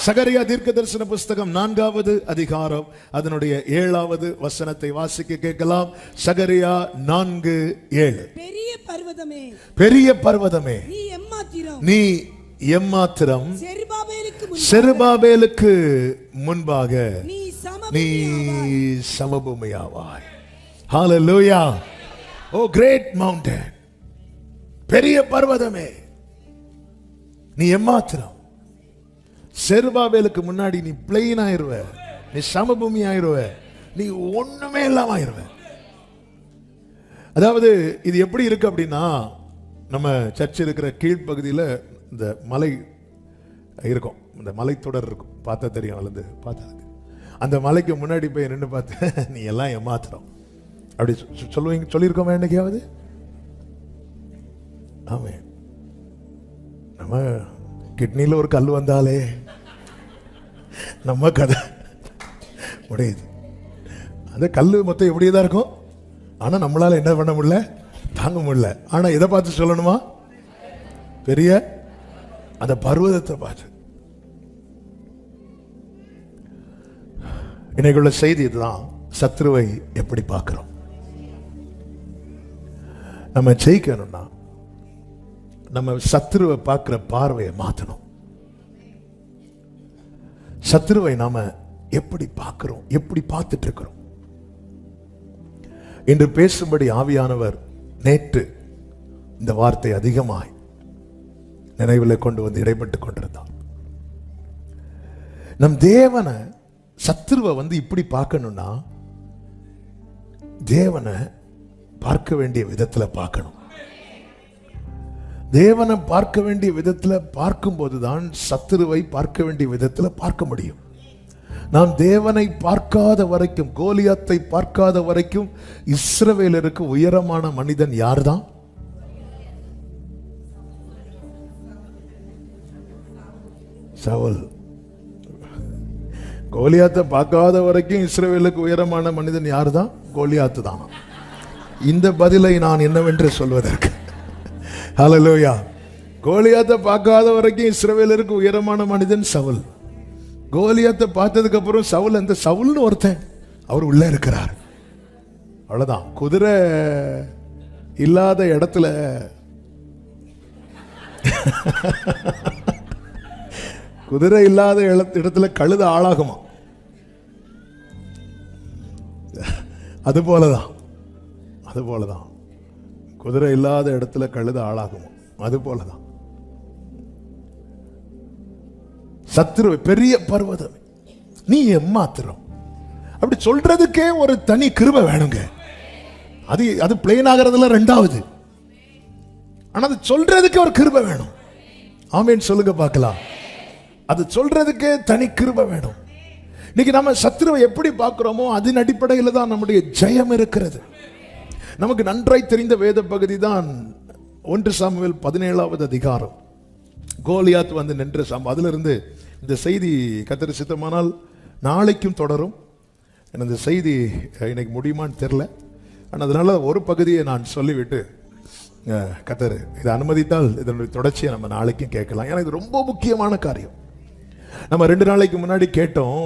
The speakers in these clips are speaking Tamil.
சகரியா தீர்க்கதரிசன புஸ்தகம் 4வது அதிகாரம் அதனுடைய 7வது வசனத்தை வாசிக்க கேட்கலாம். சகரியா 4:7. பெரிய பர்வதமே நீ எம்மாத்திரம் செருபாபேலுக்கு முன்பாக நீ சமபூமியாவாய். ஹalleluya. ஓ கிரேட் மவுண்டன், பெரிய பர்வதமே நீ எம்மாத்திரம். செருபாபேலுக்கு முன்னாடி நீ பிளெயின் ஆயிருவ, நீ சமபூமி ஆயிருவ, நீ ஒண்ணுமே இல்லாம ஆயிருவ. அதாவது இது எப்படி இருக்கு அப்படின்னா, நம்ம சர்ச் இருக்கிற கீழ்ப்பகுதியில் இந்த மலை இருக்கும், இந்த மலைத்தொடர் இருக்கும், பார்த்தா தெரியும். அல்லது பார்த்தா அந்த மலைக்கு முன்னாடி போய் நின்று பார்த்து நீ எல்லாம் ஏமாத்துறோம் அப்படி சொல்லியிருக்கோமா என்னைக்காவது? ஆமே. நம்ம கிட்னியில் ஒரு கல் வந்தாலே நம்ம கதை முடியுது. அந்த கல் மொத்தம் எப்படியேதான் இருக்கும், ஆனா நம்மளால என்ன பண்ண முடியல, தாங்க முடியல. ஆனா இதை பார்த்து சொல்லணுமா? பெரிய அந்த பர்வதத்தை பார்த்து. இன்னைக்குள்ள செய்தி இதுதான். சத்ருவை எப்படி பார்க்கிறோம்? நம்ம ஜெயிக்கணும்னா நம்ம சத்ருவை பார்க்கிற பார்வையை மாற்றணும். சத்ருவை நாம எப்படி பார்க்கிறோம், எப்படி பார்த்துட்டு இருக்கிறோம்? இன்று பேசும்படி ஆவியானவர் நேற்று இந்த வார்த்தை அதிகமாய் நினைவில் கொண்டு வந்து இடைப்பட்டு கொண்டிருந்தார். நம் தேவனை சத்ருவை இப்படி பார்க்கணும்னா தேவனை பார்க்க வேண்டிய விதத்துல பார்க்கணும். தேவனை பார்க்க வேண்டிய விதத்துல பார்க்கும் போதுதான் சத்துருவை பார்க்க வேண்டிய விதத்துல பார்க்க முடியும். நாம் தேவனை பார்க்காத வரைக்கும், கோலியாத்தை பார்க்காத வரைக்கும் இஸ்ரவேலருக்கு உயரமான மனிதன் யார்தான்? சவுல். கோலியாத்தை பார்க்காத வரைக்கும் இஸ்ரவேலுக்கு உயரமான மனிதன் யார்தான்? கோலியாத்து தான். இந்த பதிலை நான் என்னவென்று சொல்வதற்கு? ஹல்லேலூயா. கோலியாத்தை பார்க்காத வரைக்கும் இஸ்ரவேலருக்கு உயரமான மனிதன் சவுல். கோலியாத்தை பார்த்ததுக்கு அப்புறம் சவுல், அந்த சவுல்னு ஒருத்தன் அவர் உள்ள இருக்கிறார். அவ்வளவுதான். குதிரை இல்லாத இடத்துல குதிரை இல்லாத இடத்துல கழுத ஆளாகுமா? அது போலதான் குதிரை இல்லாத இடத்துல கழுத ஆளாகுமா? அது போலதான் சத்ரு. பெரிய பர்வதம் நீ எம்மாத்திரம் அப்படி சொல்றதுக்கே ஒரு தனி கிருபை வேணுங்க. அது பிளேன் ஆகிறதுல ரெண்டாவது. ஆனா அது சொல்றதுக்கு ஒரு கிருபை வேணும். ஆமேன் சொல்லுங்க பார்க்கலாம். அது சொல்றதுக்கே தனி கிருபை வேணும். இன்னைக்கு நம்ம சத்ருவை எப்படி பார்க்கிறோமோ அதன் அடிப்படையில் தான் நம்முடைய ஜெயம் இருக்கிறது. நமக்கு நன்றாய் தெரிந்த வேத பகுதி தான் 1 சாமுவேல் 17வது அதிகாரம். கோலியாத் நின்ற அதுல இருந்து இந்த செய்தி கர்த்தர் சித்தமானால் நாளைக்கும் தொடரும். இந்த செய்தி இன்னைக்கு முடியுமான்னு தெரியல. ஆனால் அதனால ஒரு பகுதியை நான் சொல்லிவிட்டு கர்த்தர் இதை அனுமதித்தால் இதனுடைய தொடர்ச்சியை நம்ம நாளைக்கும் கேட்கலாம். ஏன்னா இது ரொம்ப முக்கியமான காரியம். நம்ம 2 நாளைக்கு முன்னாடி கேட்டோம்,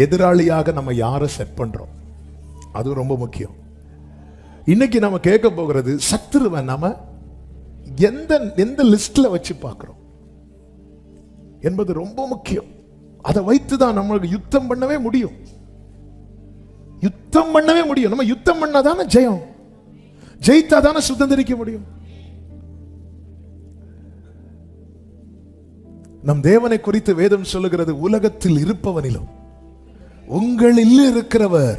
எதிராளியாக நம்ம யாரை செட் பண்றோம், அது ரொம்ப முக்கியம். இன்னைக்கு நம்ம கேட்க போகிறது, சத்துருவை நாம எந்த லிஸ்ட்ல வச்சு பார்க்கிறோம் என்பது ரொம்ப முக்கியம். அதை வைத்துதான் நம்மளுக்கு யுத்தம் பண்ணவே முடியும். நம்ம யுத்தம் பண்ணாதானே ஜெயம், ஜெயித்தாதானே சுதந்திரிக்க முடியும். நம் தேவனை குறித்து வேதம் சொல்லுகிறது, உலகத்தில் இருப்பவனிலும் உங்களில் இருக்கிறவர்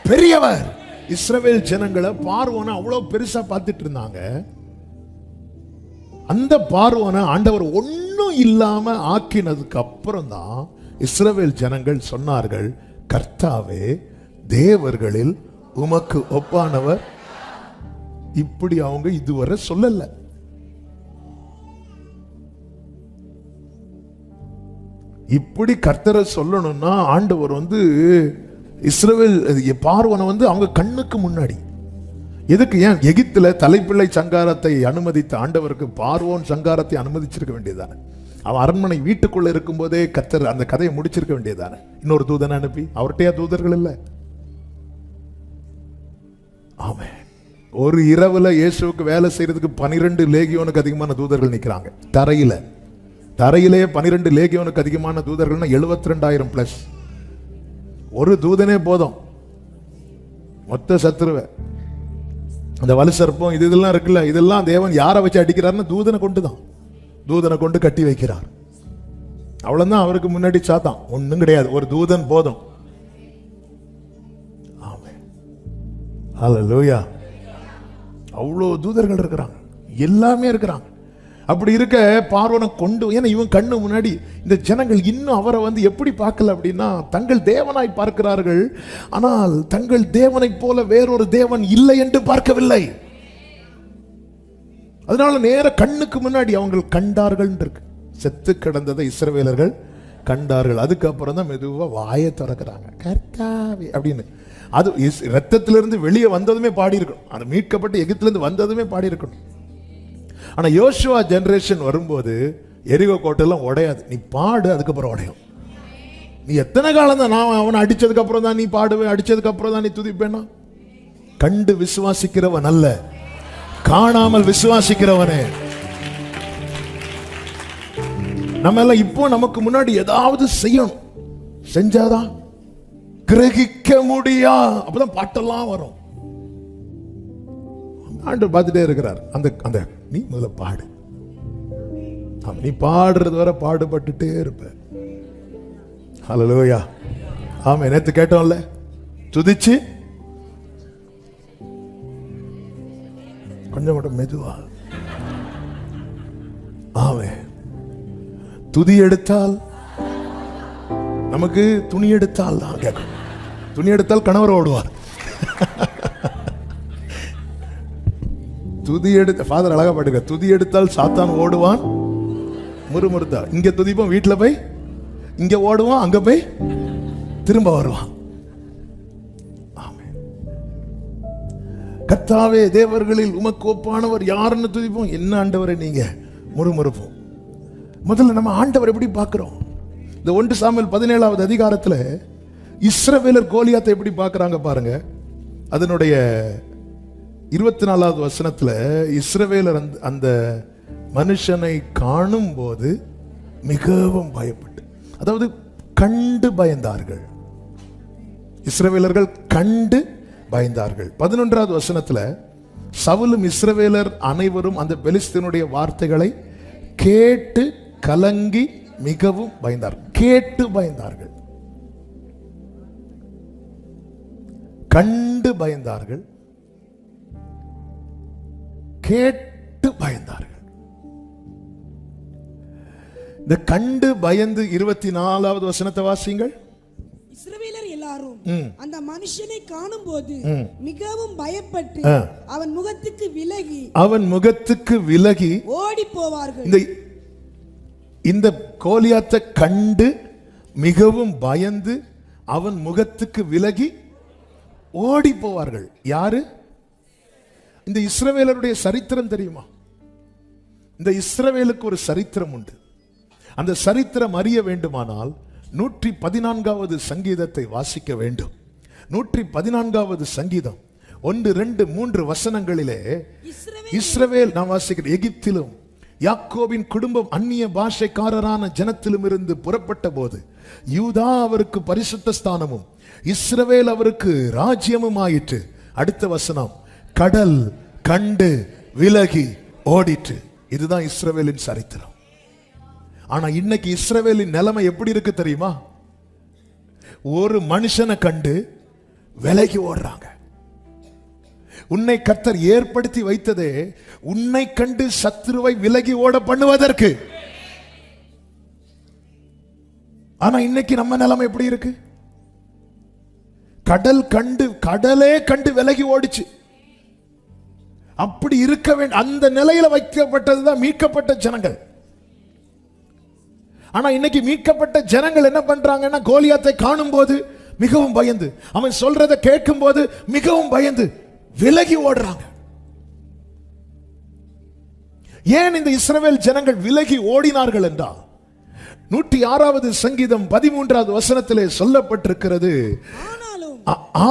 பெரியவர். இஸ்ரவேல் ஜனங்களை பார்வோனை அவ்வளவு பெருசா பார்த்துட்டு இருந்தாங்க. அந்த பார்வோனை ஆண்டவர் ஒன்னும் இல்லாம ஆக்கினதுக்கு அப்புறம் தான் இஸ்ரவேல் ஜனங்கள் சொன்னார்கள், கர்த்தாவே தேவர்களில் உமக்கு ஒப்பானவர். இப்படி அவங்க இதுவரை சொல்லல. இப்படி கர்த்தரை சொல்லணும்னா ஆண்டவர் இஸ்ரவேல் பார்வோனை அவங்க கண்ணுக்கு முன்னாடி எதுக்கு? ஏன் எகிப்துல தலைப்பிள்ளை சங்காரத்தை அனுமதித்த ஆண்டவருக்கு பார்வோன் சங்காரத்தை அனுமதிச்சிருக்க வேண்டியதானே? அவன் அரண்மனை வீட்டுக்குள்ள இருக்கும் போதே கர்த்தர் அந்த கதையை முடிச்சிருக்க வேண்டியதானே. இன்னொரு தூதனை அனுப்பி, அவர்கிட்டயா தூதர்கள் இல்லை? ஆமென். ஒரு இரவுல இயேசுவுக்கு வேலை செய்யறதுக்கு 12 லேகியோனுக்கு அதிகமான தூதர்கள் நிக்கிறாங்க. தரையிலே 12 லேகியோனுக்கு அதிகமான தூதர்கள்னா 72,000 பிளஸ். ஒரு தூதனே போதும் மொத்த சத்துருவை. அந்த வலு சர்ப்பம் இதெல்லாம் இருக்குல்ல, இதெல்லாம் தேவன் யாரை வச்சு அடிக்கிறாருன்னு தூதனை கொண்டு கட்டி வைக்கிறார். அவ்வளவுதான். அவருக்கு முன்னாடி சாத்தான் ஒண்ணும் கிடையாது. ஒரு தூதன் போதும். ஆமென். ஹல்லேலூயா. அவ்வளோ தூதர்கள் இருக்கிறாங்க, எல்லாமே இருக்கிறாங்க. அப்படி இருக்க பார்வோனை கொண்டு, ஏன்னா இவன் கண்ணு முன்னாடி இந்த ஜனங்கள் இன்னும் அவரை எப்படி பார்க்கல அப்படின்னா, தங்கள் தேவனாய் பார்க்கிறார்கள், ஆனால் தங்கள் தேவனை போல வேறொரு தேவன் இல்லை என்று பார்க்கவில்லை. அதனால நேர கண்ணுக்கு முன்னாடி அவங்க கண்டார்கள் இருக்கு. செத்து கிடந்ததை இஸ்ரவேலர்கள் கண்டார்கள். அதுக்கப்புறம் தான் மெதுவா வாயை திறக்கிறாங்க, கர்த்தாவே அப்படின்னு. அது ரத்தத்திலிருந்து வெளியே வந்ததுமே பாடி இருக்கணும், அது மீட்கப்பட்டு எகிப்திலிருந்து வந்ததுமே பாடி இருக்கணும். ஆனா யோசுவா ஜெனரேஷன் வரும்போது எரிகோ கோட்டெல்லாம் உடையாது. நீ பாடு, அதுக்கப்புறம் உடையும். நீ எத்தனை காலம் தான் நான் அவனை அடிச்சதுக்கு அப்புறம் தான் நீ பாடுவேன், அடிச்சதுக்கு அப்புறம் தான் நீ துதிப்பேனா? கண்டு விசுவாசிக்கிறவன் அல்ல, காணாமல் விசுவாசிக்கிறவனே. நம்ம எல்லாம் இப்போ நமக்கு முன்னாடி ஏதாவது செய்யணும், செஞ்சாதான் கிரகிக்க முடியா, அப்பதான் பாட்டெல்லாம் வரும். ஆண்டவர் பார்த்துட்டே இருக்கிறார். அந்த நீ முதல்ல பாடு, நீ பாடுறது வரை பாடுபட்டுட்டே இருப்ப. ஹல்லேலூயா. ஆமா, நேத்து கேட்டோம்ல, துதிச்சு கொஞ்சம் மட்டும் மெதுவா. ஆமே, துதி எடுத்தால் நமக்கு துணி எடுத்தால் தான் கேட்கும். துணி எடுத்தால் கணவர் ஓடுவார். துதி எடுத்த ஃபாதர் அழகா பாடுங்க, துதி எடுத்தால் சாத்தான் ஓடுவான் முறுமுறுத்தா. இங்க துதிப்போம், வீட்டுல போய் இங்க ஓடுவான், அங்க போய் திரும்ப வருவான். கர்த்தாவே தேவர்களில் உமக்கு ஒப்பானவர் யாருன்னு துதிப்போம். என்ன ஆண்டவரை நீங்க முறுமுறுப்போம். முதல்ல நம்ம ஆண்டவர் எப்படி பார்க்கிறோம்? இந்த 1 சாமுவேல் 17வது அதிகாரத்துல இஸ்ரவேலர் கோலியாத்தை எப்படி பார்க்கறாங்க பாருங்க. அதனுடைய 24வது வசனத்துல இஸ்ரவேலர் அந்த மனுஷனை காணும் போது மிகவும் பயப்பட்டு, அதாவது கண்டு பயந்தார்கள். இஸ்ரவேலர்கள் கண்டு பயந்தார்கள். 11வது வசனத்துல சவுலும் இஸ்ரவேலர் அனைவரும் அந்த பெலிஸ்தீனுடைய வார்த்தைகளை கேட்டு கலங்கி மிகவும் பயந்தார்கள். கேட்டு பயந்தார்கள், கண்டு பயந்தார்கள், கேட்டு பயந்தார்கள். இந்த கண்டு பயந்து 24வது வசனத்தை வாசிங்கள். இஸ்ரவேலர் எல்லாரும் அந்த மனுஷனை காணும்போது மிகவும் பயப்பட்டு அவன் முகத்துக்கு விலகி ஓடி போவார்கள். இந்த கோலியாத்தை கண்டு மிகவும் பயந்து அவன் முகத்துக்கு விலகி ஓடி போவார்கள். யாரு? இந்த இஸ்ரவேலருடைய சரித்திரம் தெரியுமா? இந்த இஸ்ரவேலுக்கு ஒரு சரித்திரம் உண்டு. அந்த சரித்திரம் அறிய வேண்டுமானால் 114வது சங்கீதத்தை வாசிக்க வேண்டும். 114வது சங்கீதம் 1, 2, 3 வசனங்களிலே இஸ்ரவேல், நான் வாசிக்கிறேன், எகிப்திலும் யாக்கோபின் குடும்பம் அந்நிய பாஷைக்காரரான ஜனத்திலும் இருந்து புறப்பட்ட போது யூதா அவருக்கு பரிசுத்த ஸ்தானமும் இஸ்ரவேல் அவருக்கு ராஜ்யமும் ஆயிற்று. அடுத்த வசனம், கடல் கண்டு விலகி ஓடிற்று. இதுதான் இஸ்ரவேலின் சரித்திரம். ஆனா இன்னைக்கு இஸ்ரவேலின் நிலைமை எப்படி இருக்கு தெரியுமா? ஒரு மனுஷனை கண்டு விலகி ஓடுறாங்க. உன்னை கர்த்தர் ஏற்படுத்தி வைத்ததே உன்னை கண்டு சத்துருவை விலகி ஓட பண்ணுவதற்கு. ஆனா இன்னைக்கு நம்ம நிலைமை எப்படி இருக்கு? கடலே கண்டு விலகி ஓடிச்சு. அப்படி இருக்க வேண்டும். அந்த நிலையில வைக்கப்பட்டதுதான் மீட்கப்பட்ட ஜனங்கள். ஆனா இன்னைக்கு மீட்கப்பட்ட ஜனங்கள் என்ன பண்றாங்கன்னா, கோலியாத்தை காணும் போது மிகவும் பயந்து, அவன் சொல்றதை கேட்கும் போது மிகவும் பயந்து விலகி ஓடுறாங்க. ஏன் இந்த இஸ்ரவேல் ஜனங்கள் விலகி ஓடினார்கள் என்றால், 106வது சங்கீதம் 13வது வசனத்திலே சொல்லப்பட்டிருக்கிறது,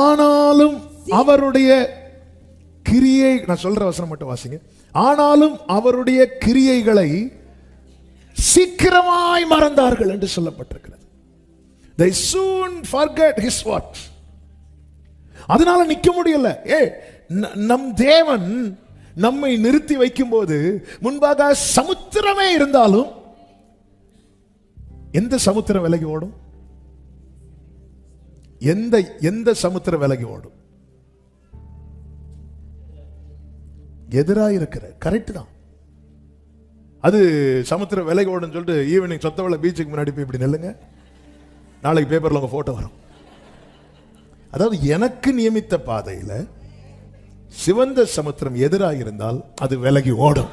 ஆனாலும் அவருடைய கிரியை, நான் சொல்ற வசனம் மட்டும் வாசிங்க, ஆனாலும் அவருடைய கிரியைகளை சீக்கிரமாய் மறந்தார்கள் என்று சொல்லப்பட்டிருக்கிறது. They soon forget his works. அதனால நிக்க முடியல. நம் தேவன் நம்மை நிறுத்தி வைக்கும் போது முன்பாக சமுத்திரமே இருந்தாலும் எந்த சமுத்திரம் விலகி ஓடும்? எந்த சமுத்திரம் விலகி ஓடும்? எதிராக இருக்கிற. கரெக்ட் தான். அது சமுத்திரம் விலகி ஓடும் சொல்லிட்டு ஈவினிங் சொத்தவள பீச்சுக்கு முன்னாடி போய் இப்படி நெல்லுங்க, நாளைக்கு பேப்பர்ல உங்க போட்டோ வரும். அதாவது எனக்கு நியமித்த பாதையில சிவந்த சமுத்திரம் எதிராக இருந்தால் அது விலகி ஓடும்.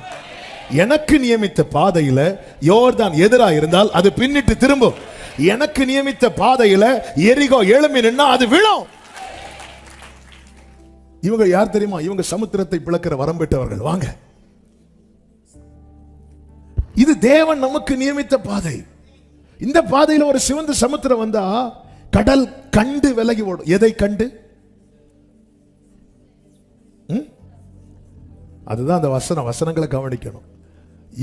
எனக்கு நியமித்த பாதையில யோர்தான் எதிராக இருந்தால் அது பின்னிட்டு திரும்பும். எனக்கு நியமித்த பாதையில எரிகோ எழும்பி நின்னா அது விழும். இவங்க யார் தெரியுமா? இவங்க சமுத்திரத்தை பிளக்கிற வரம் பெற்றவர்கள். வாங்க, இது தேவன் நமக்கு நியமித்த பாதை. இந்த பாதையில ஒரு சிவந்த சமுத்திரம் வந்தா கடல் கண்டு விலகி ஓடும். எதை கண்டு? அதுதான் அந்த வசனங்களை கவனிக்கணும்.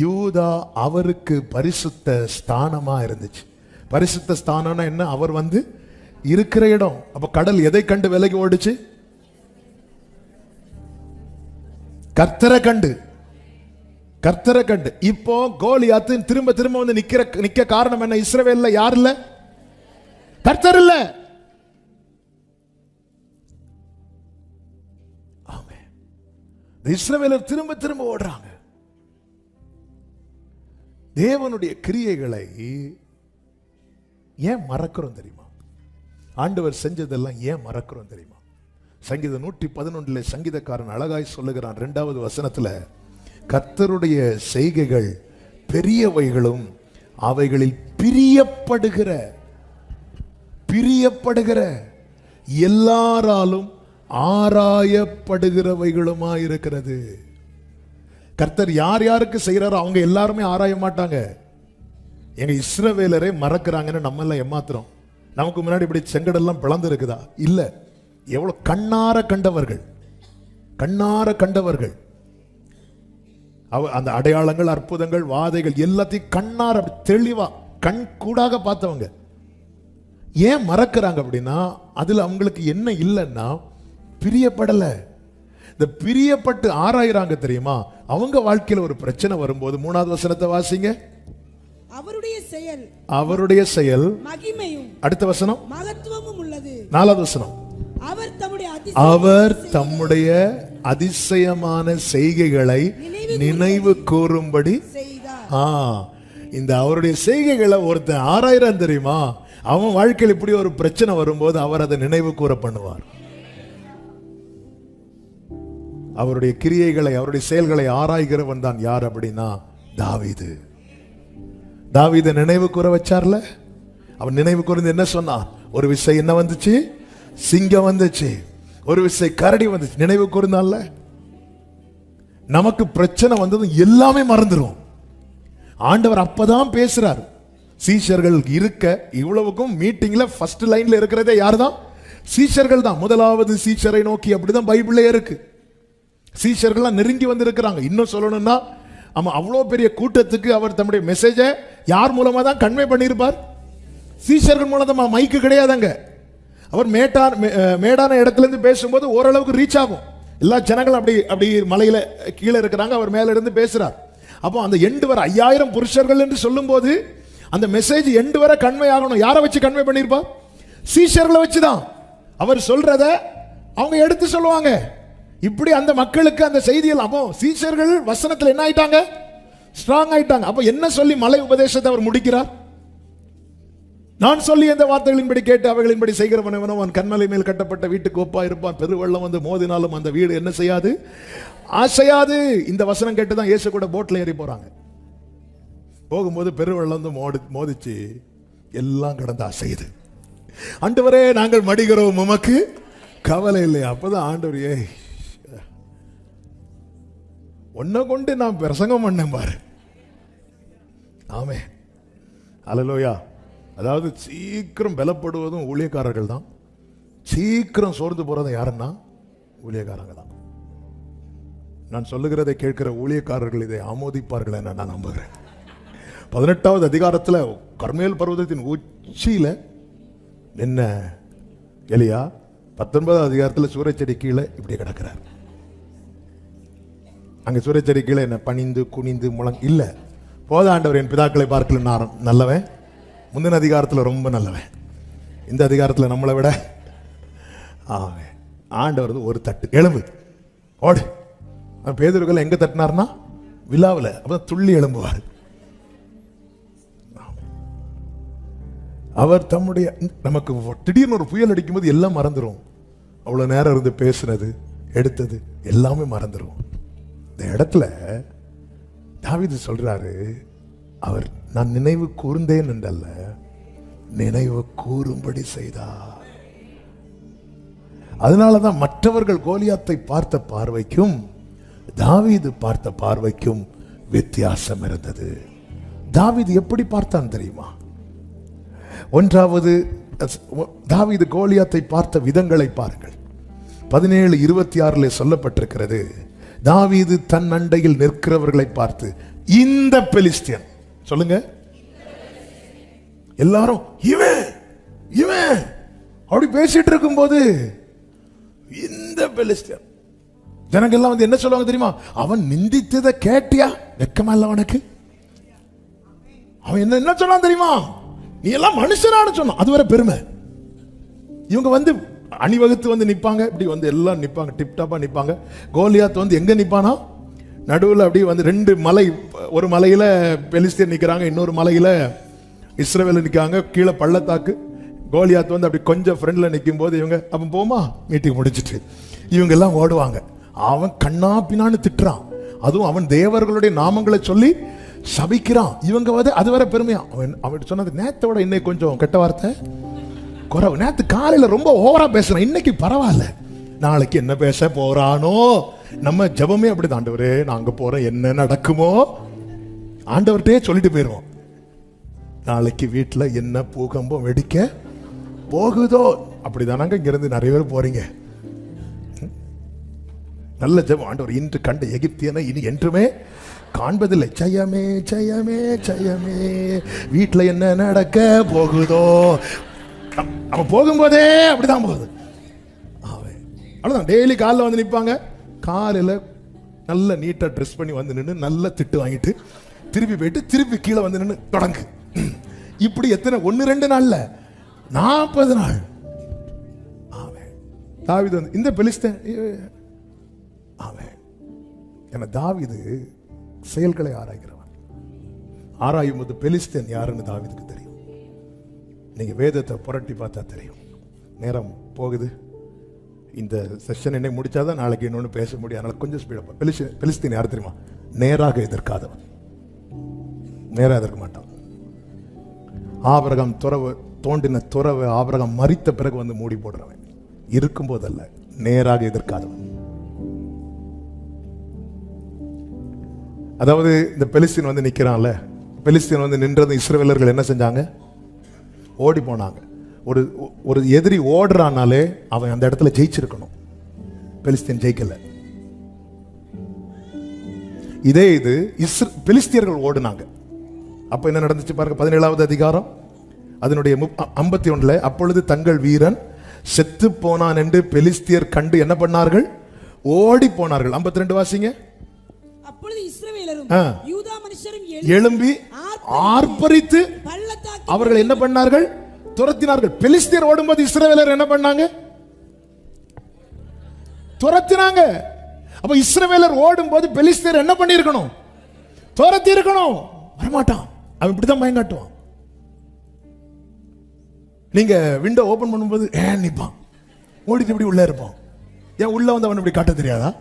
யூதா அவருக்கு பரிசுத்த ஸ்தானமா இருந்துச்சு. பரிசுத்த ஸ்தானம்னா என்ன? அவர் வந்து இருக்கிற இடம். அப்ப கடல் எதை கண்டு விலகி ஓடுச்சு? கர்த்தரை கண்டு. கர்த்தரை கண்டு. இப்போ கோலியாத்து திரும்ப திரும்ப வந்து நிக்க காரணம் என்ன? இஸ்ரவேல்ல யார் இல்ல? கர்த்தர் இல்ல. இஸ்ரவேலர் திரும்ப திரும்ப ஓடுறாங்க. தேவனுடைய கிரியைகளை ஏன் மறக்கிறோம் தெரியுமா? ஆண்டவர் செஞ்சதெல்லாம் ஏன் மறக்கிறோம் தெரியுமா? சங்கீதம் 111 சங்கீதக்காரன் அழகாய் சொல்லுகிறான் 2வது வசனத்துல, கர்த்தருடைய செய்கைகள் பெரியவைகளும் அவைகளில் பிரியப்படுகிற எல்லாராலும் ஆராயப்படுகிறவைகளுமா இருக்கிறது. கர்த்தர் யார் யாருக்கு செய்யறாரோ அவங்க எல்லாருமே ஆராய மாட்டாங்க. எங்க இஸ்ரவேலரே மறக்கிறாங்கன்னு நம்ம எல்லாம் ஏமாத்துறோம். நமக்கு முன்னாடி இப்படி செங்கடெல்லாம் பிளந்து இருக்குதா? இல்ல. எவ்வளவு கண்ணார கண்டவர்கள் அந்த அடையாளங்கள், அற்புதங்கள், வாதைகள் எல்லாத்தையும் கண்ணார தெளிவா கண் கூடாக பார்த்தவங்க. ஏன் மறக்கிறாங்க அப்படின்னா அதுல அவங்களுக்கு என்ன இல்லைன்னா பிரியப்படல. இந்த பிரியப்பட்டு ஆராயிறாங்க தெரியுமா? அவங்க வாழ்க்கையில ஒரு பிரச்சனை வரும்போது 3வது வசனத்தை வாசிங்க. அவருடைய செயல் மகிமையும், அடுத்த வசனம் மகத்துவமும் உள்ளது. 4வது வசனம், அவர் தம்முடைய அதிசயமான செய்கைகளை நினைவு கூறும்படி செய்தார். இந்த அவருடைய செய்கைகளை ஒருத்தன் ஆராயிறான் தெரியுமா? அவன் வாழ்க்கையில் இப்படி ஒரு பிரச்சனை வரும்போது அவர் அதை நினைவு கூற பண்ணுவார். அவருடைய கிரியைகளை, அவருடைய செயல்களை ஆராய்கிறவன் தான் யார் அப்படின்னா தாவீது. தாவீதை நினைவு கூற வச்சார்ல. அவன் நினைவு கூர்ந்து என்ன சொன்னான்? ஒரு விசை என்ன வந்துச்சு? சிங்கம் வந்துச்சு. ஒரு விசை கரடி வந்துச்சு. நினைவு கூர்ந்தான்ல. நமக்கு பிரச்சனை வந்ததும் எல்லாமே மறந்துடும். ஆண்டவர் அப்பதான் பேசுறார். சீஷர்கள் இருக்க இவ்வளவுக்கும் மீட்டிங்ல ஃபர்ஸ்ட் லைன்ல இருக்கிறதே யார் தான்? சீஷர்கள் தான். முதலாவது சீஷரை நோக்கி, அப்படிதான் பைபிளே இருக்கு. சீஷர்கள்லாம் நெருங்கி வந்து இருக்கிறாங்க. இன்னும் சொல்லணும்னா அவ்வளோ பெரிய கூட்டத்துக்கு அவர் தம்முடைய மெசேஜை யார் மூலமா தான் கன்வே பண்ணியிருப்பார்? சீஷர்கள் மூலமா. மைக்கு கிடையாதுங்க. அவர் மேடான இடத்துல இருந்து பேசும்போது ஓரளவுக்கு ரீச் ஆகும். எல்லா ஜனங்களும் அப்படி மலையில கீழே இருக்கிறாங்க. அவர் மேல இருந்து பேசுறார். அப்போ அந்த எண்டு வர 5000 புருஷர்கள் என்று சொல்லும் போது அந்த மெசேஜ் எண்டு வர கன்வே ஆகணும். யாரை வச்சு கன்வே பண்ணிருப்பா? சீஷர்களை வச்சுதான். அவர் சொல்றத அவங்க எடுத்து சொல்லுவாங்க. இப்படி அந்த மக்களுக்கு அந்த செய்திகள். அப்போ சீஷர்கள் வசனத்தில் என்ன ஆயிட்டாங்க? ஸ்ட்ராங் ஆயிட்டாங்க. அப்போ என்ன சொல்லி மலை உபதேசத்தை அவர் முடிக்கிறார்? நான் சொல்லி அந்த வார்த்தைகளின்படி கேட்டு அவைகளின்படி செய்கிறவன் அவன் கண்மலை மேல் கட்டப்பட்ட வீட்டுக்கு ஒப்பா இருப்பான். பெருவெள்ளம் வந்து மோதினாலும் அந்த வீடு என்ன செய்யாது? அசையாது. இந்த வசனம் கேட்டுதான் இயேசு கூட போட்ல ஏறி போறாங்க. போகும்போது பெருவெள்ளம் வந்து மோதிச்சு எல்லாம் கடந்து அசையுது. ஆண்டவரே நாங்கள் மடிகிறோம், உமக்கு கவலை இல்லை. அப்பதான் ஆண்டவர், உன்னை கொண்டு நான் பிரசங்கம் பண்ணேன் பாரு. ஆமே, அல்லேலூயா. அதாவது சீக்கிரம் பலப்படுவதும் ஊழியக்காரர்கள் தான், சீக்கிரம் சோர்ந்து போறதும் யாருன்னா ஊழியக்காரங்க தான். நான் சொல்லுகிறதை கேட்கிற ஊழியக்காரர்கள் இதை ஆமோதிப்பார்கள் என நான் நம்புகிறேன். 18வது அதிகாரத்தில் கர்மேல் பர்வதத்தின் உச்சியில என்ன எலியா, 19வது அதிகாரத்தில் சூறைச்செடி கீழே இப்படி கிடக்கிறார். அங்க சூறைச்செடி கீழே என்ன பணிந்து குனிந்து இல்ல, போத ஆண்டவர் என் பிதாக்களை பார்க்கல நான் நல்லவன். முந்தின அதிகாரத்தில் ரொம்ப நல்லவன், இந்த அதிகாரத்தில் நம்மளை விட ஆண்டவர் ஒரு தட்டு எழும்பு ஓடு. பேதுருக்கள் எங்க தட்டினார்னா விழாவில், அப்பதான் துள்ளி எழும்புவார். அவர் தம்முடைய நமக்கு திடீர்னு ஒரு புயல் அடிக்கும் போது எல்லாம் மறந்துடும். அவ்வளவு நேரம் இருந்து பேசுனது எடுத்தது எல்லாமே மறந்துடும். இந்த இடத்துல தாவீது சொல்றாரு, அவர் நான் நினைவு கூர்ந்தேன் என்றல்ல, நினைவு கூறும்படி செய்தார். அதனாலதான் மற்றவர்கள் கோலியாத்தை பார்த்த பார்வைக்கும் தாவீது பார்த்த பார்வைக்கும் வித்தியாசம் இருந்தது. தாவீது எப்படி பார்த்தான் தெரியுமா? ஒன்றாவது, தாவீது கோலியாத்தை பார்த்த விதங்களை பாருங்கள். 17:26 சொல்லப்பட்டிருக்கிறது, தாவீது தன் அண்டையில் நிற்கிறவர்களை பார்த்து, இந்த பெலிஸ்தியன், சொல்லுங்க எல்லாரும் இவன் இவன் அப்படி பேசிட்டு இருக்கும் போது, இந்த பெலிஸ்தியன் ஜனங்கள்லாம் வந்து என்ன சொல்லுவாங்க தெரியுமா? அவன் நிந்தித்ததை கேட்டியா? வெக்கமா இல்ல அவனுக்கு? அவன் என்ன சொன்னான் தெரியுமா? நீ எல்லாம் மனுஷனானு சொன்னான். அது வரை பெருமை. இவங்க வந்து அணிவகுத்து வந்து நிப்பாங்க, இப்படி வந்து எல்லாம் நிப்பாங்க, டிப்டாப்பா நிப்பாங்க. கோலியாத் வந்து எங்க நிப்பானா? நடுவில் அப்படி வந்து 2 மலை, ஒரு மலையில பெலிஸ்தியர் நிக்கிறாங்க, இன்னொரு மலையில இஸ்ரவேல் நிக்காங்க, கீழே பள்ளத்தாக்கு. கோலியாத் வந்து அப்படி கொஞ்சம் ஃப்ரெண்ட்ல நிற்கும் போது இவங்க அப்ப போமா மீட்டிங் முடிச்சிட்டு இவங்க எல்லாம் ஓடுவாங்க. அவன் கண்ணா பின்னான்னு திட்டுறான், அதுவும் அவன் தேவர்களுடைய நாமங்களை சொல்லி சபிக்கிறான். இவங்க வந்து அது வரை பெருமையா. அவன் சொன்னது நேத்தோட இன்னைக்கு கொஞ்சம் கெட்ட வார்த்தை குறைவு. நேத்து காலையில ரொம்ப ஓவரா பேசுறான், இன்னைக்கு பரவாயில்ல. நாளைக்கு என்ன பேச போறானோ? நம்ம ஜெபமே அப்படிதான், ஆண்டவரே நாங்க போறோம் என்ன நடக்குமோ ஆண்டவர்கிட்டே சொல்லிட்டு போயிருவோம். நாளைக்கு வீட்டுல என்ன பூகம்பம் வெடிக்க போகுதோ? அப்படிதானாங்க இங்க இருந்து நிறைய பேர் போறீங்க. நல்ல ஜெபம், ஆண்டவர் இன்று கண்ட எகிப்தியனை இனி என்றுமே காண்பதில்லை. ஜெயமே ஜெயமே ஜெயமே, வீட்டுல என்ன நடக்க போகுதோ? அவன் போகும்போதே அப்படிதான் போகுது. அவ்வளவுதான். டெய்லி காலைல வந்து நிற்பாங்க, காலையில நல்ல நீட்டா ட்ரெஸ் பண்ணி வந்து நின்று நல்ல திட்டு வாங்கிட்டு திருப்பி போயிட்டு திருப்பி கீழே வந்து நின்று தொடங்கு. இப்படி எத்தனை 1-2 நாள்ல 40 நாள். தாவீது வந்து இந்த பெலிஸ்தேன் என தாவீது செயல்களை ஆராய்கிறவன். ஆராயும் போது பெலிஸ்தேன் யாருன்னு தாவீதுக்கு தெரியும். நீங்க வேதத்தை புரட்டி பார்த்தா தெரியும். நேரம் போகுது, இந்த செஷன் என்னை முடிச்சாதான் நாளைக்கு இன்னொன்று பேச முடியும். அதனால கொஞ்சம் ஸ்பீடா. பெலிஸ்தீன் யார் தெரியுமா? நேராக எதிர்க்காதவன், நேராக எதிர்க்க மாட்டான். ஆபிரகாம் தோண்டின துறவை ஆபிரகாம் மரித்த பிறகு வந்து மூடி போடுறவன், இருக்கும் போதல்ல, நேராக எதிர்க்காதவன். அதாவது இந்த பெலிஸ்தீன் வந்து நிக்கிறான்ல, பெலிஸ்தீன் வந்து நின்றது, இஸ்ரவேலர்கள் என்ன செஞ்சாங்க? ஓடி போனாங்க. ஒரு எதிரி ஓடுறானாலே அவன் அந்த இடத்துல ஜெயிச்சிருக்கணும். பெலிஸ்தீன் ஜெயிக்கல. இதே இது பெலிஸ்தியர்கள் ஓடுனாங்க. அப்ப என்ன நடந்துச்சு பாருங்க. 17வது அதிகாரம் அதனுடைய 51. அப்பொழுது தங்கள் வீரன் செத்து போனான் என்று பெலிஸ்தியர் கண்டு என்ன பண்ணார்கள்? ஓடி போனார்கள். 52 வாசிங்க. அப்பொழுது இஸ்ரவேலரும் யூதா மனுஷரும் எழும்பி ஆர்ப்பரித்து அவர்கள் என்ன பண்ணார்கள்? துரத்தினார்கள். பெலிஸ்தியர் ஓடும்போது இஸ்ரவேலர் என்ன பண்ணாங்க? துரத்தினாங்க. அப்ப இஸ்ரவேலர் ஓடும்போது பெலிஸ்தியர் என்ன பண்ணிருக்கணும்? துரத்தி இருக்கணும். வரமாட்டான், அவன் இப்படிதான் பயம் காட்டுவான். நீங்க விண்டோ ஓபன் பண்ணும்போது நிப்பான், ஓடிட்டு இப்படி உள்ள இருப்பான். ஏன் உள்ள வந்து அவன் இப்படி காட்ட தெரியாதா?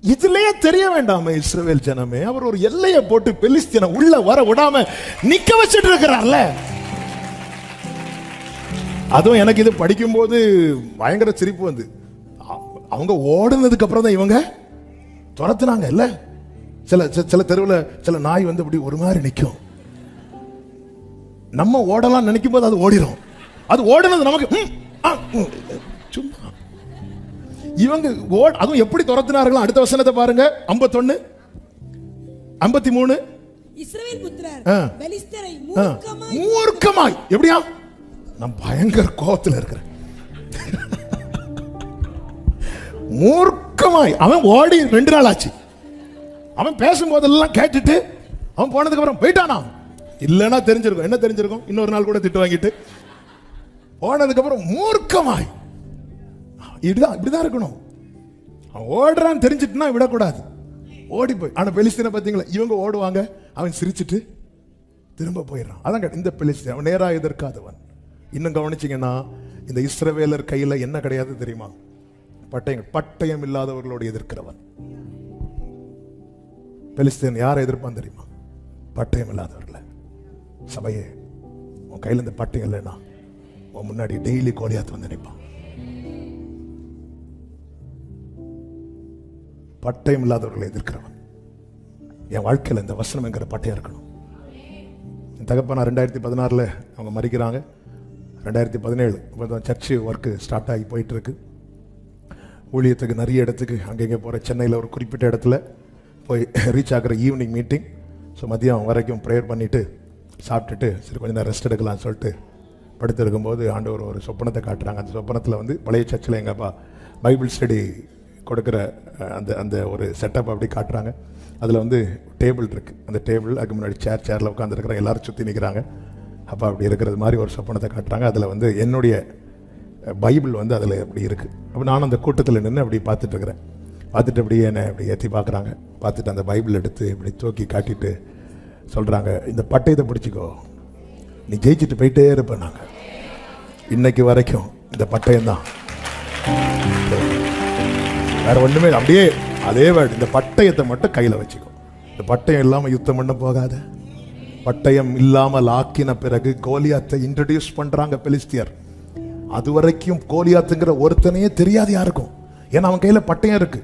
இதுலயே தெரிய வேண்டாமே இஸ்ரவேல் ஜனமே, அவர் ஒரு எல்லையை போட்டு பெலிஸ்தீனை உள்ள வர விடாம நிக்க வச்சிட்டு இருக்கிறார்ல. அதுவும் எனக்கு இது படிக்கும் போது பயங்கர சிரிப்பு வந்து, அவங்க ஓடுனதுக்கு அப்புறம் தான் இவங்க துரத்துனாங்க இல்ல. சில தெருவில் சில நாய் வந்து இப்படி ஒரு மாதிரி நிற்கும். நம்ம ஓடலாம் நினைக்கும் போது அது ஓடிடும். அது ஓடுனது நமக்கு சும்மா. இவங்க அதுவும் எப்படி துரத்தினார்கள்? அடுத்த வசனத்தை பாருங்க. 51 53. இஸ்ரவேல் புத்திரர் பெலிஸ்தரை மூர்க்கமாய். எப்படியா? நான் பயங்கர கோபத்தில் இருக்கிறேன். மூர்க்கமாய் அவன் ஓடி 2 நாள் ஆச்சு. அவன் பேசும்போதெல்லாம் கேட்டுட்டு அவன் போனதுக்கு அப்புறம் போயிட்டானா? இல்லைன்னா தெரிஞ்சிருக்கும். என்ன தெரிஞ்சிருக்கும்? இன்னொரு நாள் கூட திட்டு வாங்கிட்டு போனதுக்கு அப்புறம் மூர்க்கமாய். இப்படிதான் இருக்கணும். அவன் ஓடுறான்னு தெரிஞ்சிட்டுனா விடக்கூடாது, ஓடி போய். ஆனா பெலிஸ்தீனை பார்த்தீங்களா, இவங்க ஓடுவாங்க, அவன் சிரிச்சிட்டு திரும்ப போயிடறான். அதான் இந்த பெலிஸ்தீன் அவன் நேரா எதிர்க்காதவன். இன்னும் கவனிச்சிங்கன்னா இந்த இஸ்ரவேலர் கையில என்ன கிடையாது தெரியுமா? பட்டயம் இல்லாதவர்களோடு எதிர்க்கிறவன். பெலிஸ்தீன் யாரை எதிர்ப்பான் தெரியுமா? பட்டயம் இல்லாதவர்களை. சபையே, உன் கையில இந்த பட்டயம் இல்லைன்னா உன் முன்னாடி டெய்லி கோலியாத்து வந்து நினைப்பான். பட்டயம் இல்லாதவர்களை எதிர்க்கிறவன். என் வாழ்க்கையில் இந்த வசனம் என்கிற பட்டயம் இருக்கணும். என் தகப்பனா 2016 அவங்க மறிக்கிறாங்க. 2017 சர்ச்சு ஒர்க்கு ஸ்டார்ட் ஆகி போயிட்டு இருக்கு. ஊழியத்துக்கு நிறைய இடத்துக்கு அங்கங்கே போகிற. சென்னையில் ஒரு குறிப்பிட்ட இடத்துல போய் ரீச் ஆகிற ஈவினிங் மீட்டிங். ஸோ மதியம் வரைக்கும் ப்ரேயர் பண்ணிவிட்டு சாப்பிட்டுட்டு சரி கொஞ்சம் நேரம் ரெஸ்ட் எடுக்கலாம்னு சொல்லிட்டு படுத்து இருக்கும்போது ஆண்டவர் ஒரு சொப்பனத்தை காட்டுறாங்க. அந்த சொப்பனத்தில் வந்து பழைய சர்ச்சில் எங்கள் அப்பா பைபிள் ஸ்டடி கொடுக்குற அந்த அந்த ஒரு செட்டப் அப்படி காட்டுறாங்க. அதில் வந்து டேபிள் இருக்குது. அந்த டேபிள் அதுக்கு முன்னாடி சேரில் உட்காந்துருக்குற எல்லாரும் சுற்றி நிற்கிறாங்க. அப்போ அப்படி இருக்கிறது மாதிரி ஒரு சொப்பனத்தை காட்டுறாங்க. அதில் வந்து என்னுடைய பைபிள் வந்து அதில் அப்படி இருக்குது. அப்போ நானும் அந்த கூட்டத்தில் நின்று அப்படி பார்த்துட்ருக்குறேன். பார்த்துட்டு அப்படியே என்னை அப்படி ஏற்றி பார்க்குறாங்க. பார்த்துட்டு அந்த பைபிள் எடுத்து இப்படி தூக்கி காட்டிட்டு சொல்கிறாங்க, இந்த பட்டயத்தை பிடிச்சிக்கோ, நீ ஜெயிச்சுட்டு போயிட்டே இருப்பேன். நாங்கள் இன்னைக்கு வரைக்கும் இந்த பட்டயம் தான், வேற ஒன்றுமே. அப்படியே அதே வேர்டு, இந்த பட்டயத்தை மட்டும் கையில் வச்சுக்கோ. இந்த பட்டயம் இல்லாமல் யுத்தம் பண்ண போகாத. பட்டயம் இல்லாமல் ஆக்கின பிறகு கோலியாத்தை இன்ட்ரடியூஸ் பண்ணுறாங்க பெலிஸ்தியர். அது வரைக்கும் கோலியாத்துங்கிற ஒருத்தனையே தெரியாது யாருக்கும். ஏன்னா அவன் கையில் பட்டயம் இருக்கு.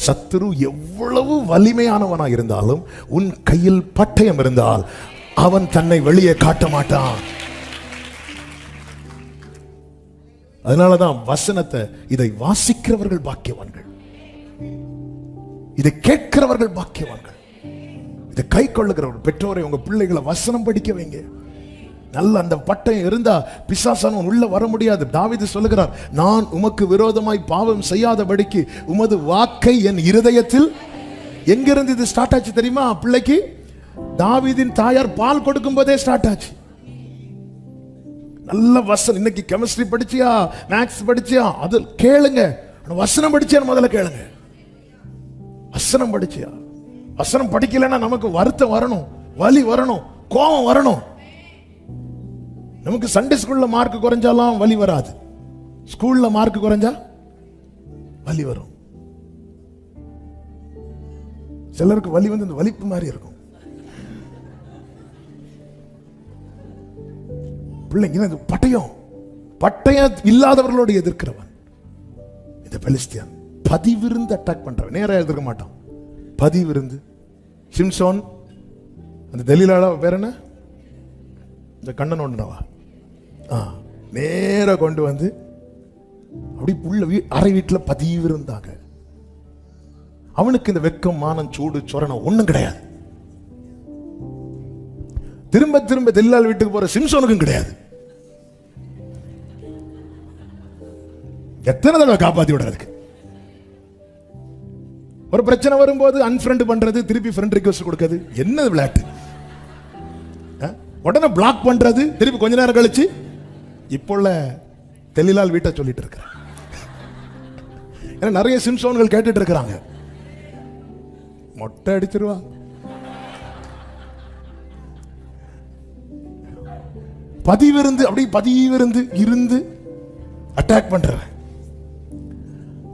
சத்துரு எவ்வளவு வலிமையானவனா இருந்தாலும் உன் கையில் பட்டயம் இருந்தால் அவன் தன்னை வெளியே காட்ட மாட்டான். அதனாலதான் வசனத்தை இதை வாசிக்கிறவர்கள் பாக்கியவான்கள், இதை கேட்கிறவர்கள் பாக்கியவான்கள், இதை கை கொள்ளுகிறவர்கள். பெற்றோரை உங்க பிள்ளைகளை வசனம் படிக்க வைங்க. நல்ல அந்த பட்டயம் இருந்தா பிசாசானவன் உள்ள வர முடியாது. தாவீது சொல்லுகிறார், நான் உமக்கு விரோதமாய் பாவம் செய்யாதபடிக்கு உமது வாக்கை என் இருதயத்தில். எங்கிருந்து இது ஸ்டார்ட் ஆச்சு தெரியுமா? பிள்ளைக்கு தாவீதின் தாயார் பால் கொடுக்கும் போதே ஸ்டார்ட் ஆச்சு. நல்ல வசனம். இன்னைக்கு கெமிஸ்ட்ரி படிச்சியா, மேக்ஸ் படிச்சியா, அது கேளுங்க. வசனம் படிச்சியா முதல்ல கேளுங்க. வசனம் படிச்சியா? வசனம் படிக்கலன்னா நமக்கு வருத்தம் வரணும், வலி வரணும், கோபம் வரணும். நமக்கு சண்டே ஸ்கூல்ல மார்க் குறைஞ்சாலாம் வலி வராது. ஸ்கூல்ல மார்க் குறைஞ்சா வலி வரும். சிலருக்கு வலி வந்து இந்த வலிப்பு மாதிரி இருக்கும். பிள்ளைங்க பட்டயம் பட்டயம் இல்லாதவர்களோடு எதிர்க்கிறவன் இந்த பெலிஸ்தியன். பதிவிருந்து அட்டாக் பண்றவன். நேரா எதிர்க்க மாட்டான், பதிவிருந்து. சிம்சோன், அந்த தெலீலா பேர் என்ன, இந்த கண்ணன் ஒன்றவா, நேர கொண்டு வந்து அப்படி உள்ள அறை வீட்டில் பதிவிருந்தாங்க. அவனுக்கு இந்த வெக்கம், மானம், சூடு, சொரணம் ஒண்ணும் கிடையாது. திரும்ப திரும்ப தெல்லால் வீட்டுக்கு போற சிம்சோனுக்கும் கிடையாது. எத்தனை தடவை காப்பாத்தி விடுறதுக்கு. ஒரு பிரச்சனை வரும்போது அன்ஃப்ரெண்ட் பண்றது, திருப்பி ஃப்ரெண்ட் ரிக்வெஸ்ட் கொடுக்கிறது, என்ன விளையாட்டு. உடனே பிளாக் பண்றது, திருப்பி கொஞ்ச நேரம் கழிச்சு இப்போ தெளிலால் வீட்டை சொல்லிட்டு இருக்கிறேன். ஏன்னா நிறைய சிம்சோன்கள் கேட்டுட்டு இருக்கிறாங்க. மொட்டை அடிச்சிருவா. பதிவிருந்து அப்படி பதிவிருந்து இருந்து அட்டாக் பண்றேன்.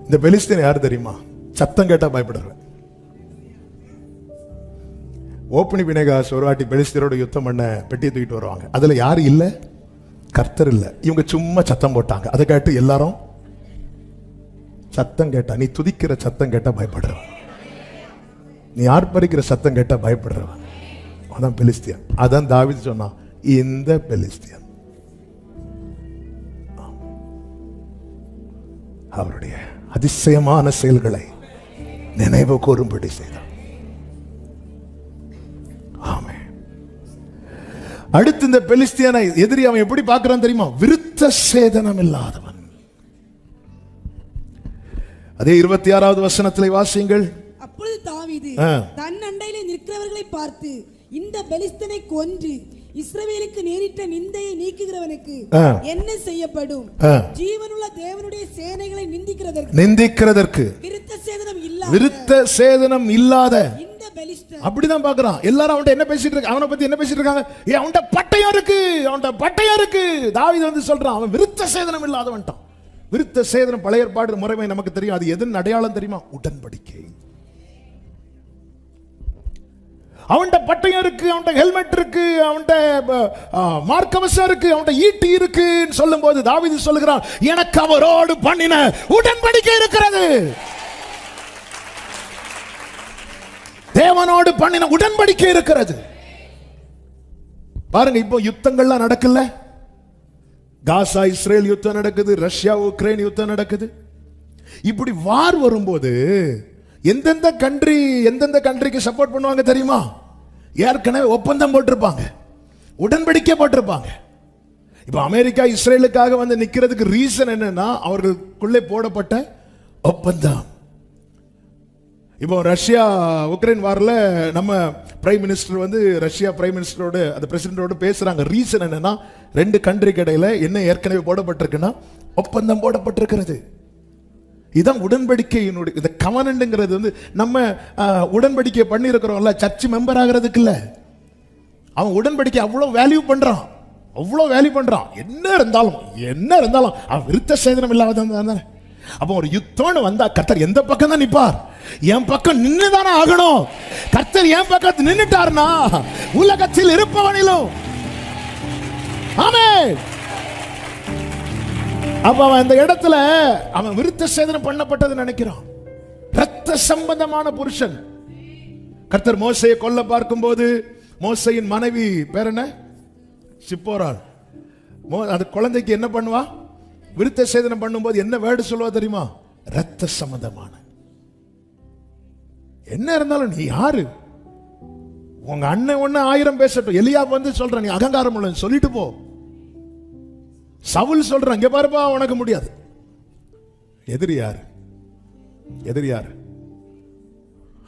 இந்த பெலிஸ்தீன் யாரு தெரியுமா? சத்தம் கேட்டா பயப்படுறேன். ஓப்பனி பினேகாஸ் ஒரு வாட்டி பெலிஸ்தீனோட யுத்தம் பண்ண பெட்டியை தூக்கிட்டு வருவாங்க. அதுல யாரு இல்ல? கர்த்தர் இல்ல. இவங்க சும்மா சத்தம் போட்டாங்க. அதை கேட்டு எல்லாரும் சத்தம் கேட்டா, நீ துதிக்கிற சத்தம் கேட்டா பயப்படுற. நீ ஆர்ப்பரிக்கிற சத்தம் கேட்டா பயப்படுறவன் அதான் பெலிஸ்தியன். அதான் தாவீது சொன்னான், இந்த பெலிஸ்தியன் அவருடைய அதிசயமான செயல்களை நினைவு கூறும்படி செய்தார். ஆமென். அடுத்து இந்த பெலிஸ்தியனை எதிரி அவன் எப்படி பார்க்கிறான் தெரியுமா? விருத்த சேதனம் இல்லாதவன். அதே 26வது வசனத்திலே வாசியுங்கள். அப்பொழுது தாவீது தன் அண்டையிலே நிற்கிறவர்களை பார்த்து, இந்த பெலிஸ்தனை கொன்று இஸ்ரவேலுக்கு நேரிட்ட நிந்தையை நீக்குகிறவனுக்கு என்ன செய்யப்படும்? ஜீவனுள்ள தேவனுடைய சேனைகளை நிந்திக்கிறதற்கு விருத்த சேதனம் இல்லாத இந்த பெலிஸ்தன். அப்படிதான் பார்க்கறான். எல்லாரும் அவன்கிட்ட என்ன பேசிட்டு இருக்காங்க? அவனை பத்தி என்ன பேசிட்டு இருக்காங்க? அவன்கிட்ட பட்டயம் இருக்கு, அவன்கிட்ட பட்டயம் இருக்கு. தாவீது வந்து சொல்றான், அவன் விருத்த சேதனம் இல்லாதவன்ட்டான். விருத்த சேதனம் பழைய ஏற்பாடு முறைமை நமக்கு தெரியும். அது எதன் அடையாளம் தெரியுமா? உடன்படிக்கை. அவன்கிட்ட பட்டயம் இருக்கு, அவன்கிட்ட ஹெல்மெட் இருக்கு, அவன்கிட்ட மார்க்கவசம் இருக்கு, அவன்கிட்ட ஈட்டி இருக்கு சொல்லும் போது தாவீது சொல்லுகிறான், எனக்கு அவரோடு பண்ணின உடன்படிக்கை இருக்கிறது. தேவனோடு பண்ணின உடன்படிக்கை இருக்கிறது. பாருங்க, இப்போ யுத்தங்கள்லாம் நடக்கல. காசா இஸ்ரேல் யுத்தம் நடக்குது, ரஷ்யா உக்ரைன் யுத்தம் நடக்குது. இப்படி வார் வரும்போது எந்தெந்த கண்ட்ரிக்கு சப்போர்ட் பண்ணுவாங்க தெரியுமா? ஏற்கனவே ஒப்பந்தம் போட்டிருப்பாங்க, உடன்படிக்கை போட்டிருப்பாங்க. இப்ப அமெரிக்கா இஸ்ரேலுக்காக வந்து நிக்கிறதுக்கு ரீசன் என்னன்னா, அவர்களுக்குள்ளே போடப்பட்ட ஒப்பந்தம். இப்போ ரஷ்யா உக்ரைன் வார்ல நம்ம பிரைம் மினிஸ்டர் வந்து ரஷ்யா பிரைம் மினிஸ்டரோட அந்த பிரசிடென்டோட பேசுறாங்க. ரீசன் என்னன்னா, ரெண்டு கண்ட்ரிக்கு இடையில என்ன ஏற்கனவே போடப்பட்டிருக்குன்னா, ஒப்பந்தம் போடப்பட்டிருக்கிறது. இதான் உடன்படிக்கையினுடைய இந்த கவனன்ட்ங்கிறது. வந்து நம்ம உடன்படிக்கை பண்ணி இருக்கிறோம்ல, சர்ச் மெம்பர் ஆகிறதுக்கு இல்ல. அவன் உடன்படிக்கை அவ்வளவு வேல்யூ பண்றான், அவ்வளவு வேல்யூ பண்றான். என்ன இருந்தாலும் அவன் விருத்த சேதனம் இல்லாத. அப்போ ஒரு யுத்தம்னு வந்தா கர்த்தர் எந்த பக்கம் தான் நிப்பார்? என் பக்கம் நின்னுதானே ஆகணும். கர்த்தர் என் பக்கத்தில் நின்னுட்டார்னா உலகத்தில் இருப்பவனிலும். ஆமென். அப்ப அவன் அந்த இடத்துல அவன் விருத்த சேதனம் பண்ணப்பட்டது நினைக்கிறான். ரத்த சம்பந்தமான புருஷன். கர்த்தர் மோசையை கொல்ல பார்க்கும் போது மோசையின் மனைவி பேர் என்ன? சிப்போராள். அந்த குழந்தைக்கு என்ன பண்ணுவா? விருத்த சேதனம் பண்ணும்போது என்ன வேர்டு சொல்லுவா தெரியுமா? ரத்த சம்பந்தமான. என்ன இருந்தாலும் நீ யாரு? உங்க அண்ணன் ஒண்ணு 1000 பேசட்டும். எலியா வந்து சொல்ற, நீ அகங்காரம் உள்ள சொல்லிட்டு போ. சவுல் சொல்றான், இங்க பாருப்பா, உனக்கு முடியாது. எதிரி யாரு?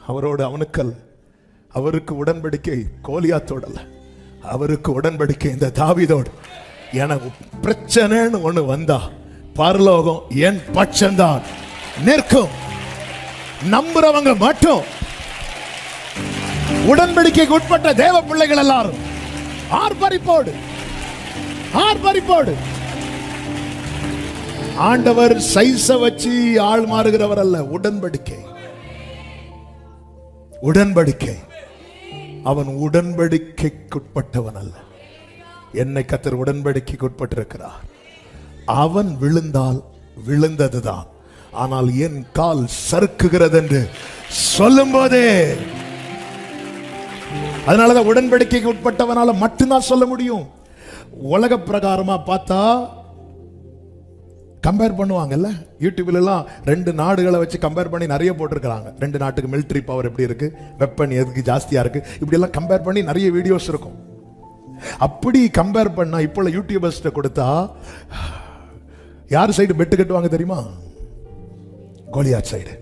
அவரோடு அவனுக்கல். அவருக்கு உடன்படிக்கை கோலியாத்தோடல்ல, அவருக்கு உடன்படிக்கை இந்த தாவீதோடு. எனக்கு பிரச்சனைன்னு ஒண்ணு வந்தா பரலோகம் என் பட்சம்தான் நிற்கும். நம்புறவங்க மட்டும், உடன்படிக்கைக்கு உட்பட்ட தேவ பிள்ளைகள் எல்லாரும் ஆர்ப்பரிப்போடு. ஆண்டவர் சைஸ வச்சு ஆள் மாறுகிறவர் அல்ல. உடன்படிக்கை. அவன் உடன்படிக்கைக்குட்பட்டவன் அல்ல. என்னை கர்த்தர் உடன்படிக்கைக்கு உட்பட்டிருக்கிறார். அவன் விழுந்தால் விழுந்ததுதான், ஆனால் என் கால் சறுக்குகிறது என்று சொல்லும் போதே, அதனாலதான் உடன்படிக்கைக்கு உட்பட்டவனால மட்டும்தான் சொல்ல முடியும். உலக பிரகாரமா பார்த்தா கம்பேர் பண்ணுவாங்கல்ல, யூடியூப்ல எல்லாம் 2 நாடுகளை வச்சு கம்பேர் பண்ணி நிறைய போட்டிருக்காங்க. 2 நாட்டுக்கு மிலிட்டரி பவர் எப்படி இருக்கு, வெப்பன் எதுக்கு ஜாஸ்தியா இருக்கு, இப்படி எல்லாம் கம்பேர் பண்ணி நிறைய வீடியோஸ் இருக்கும். அப்படி கம்பேர் பண்ணா இப்போ யூடியூபர்ஸ் கொடுத்தா யார் சைடு பெட்டு கட்டுவாங்க தெரியுமா? கோலியாத் சைடு.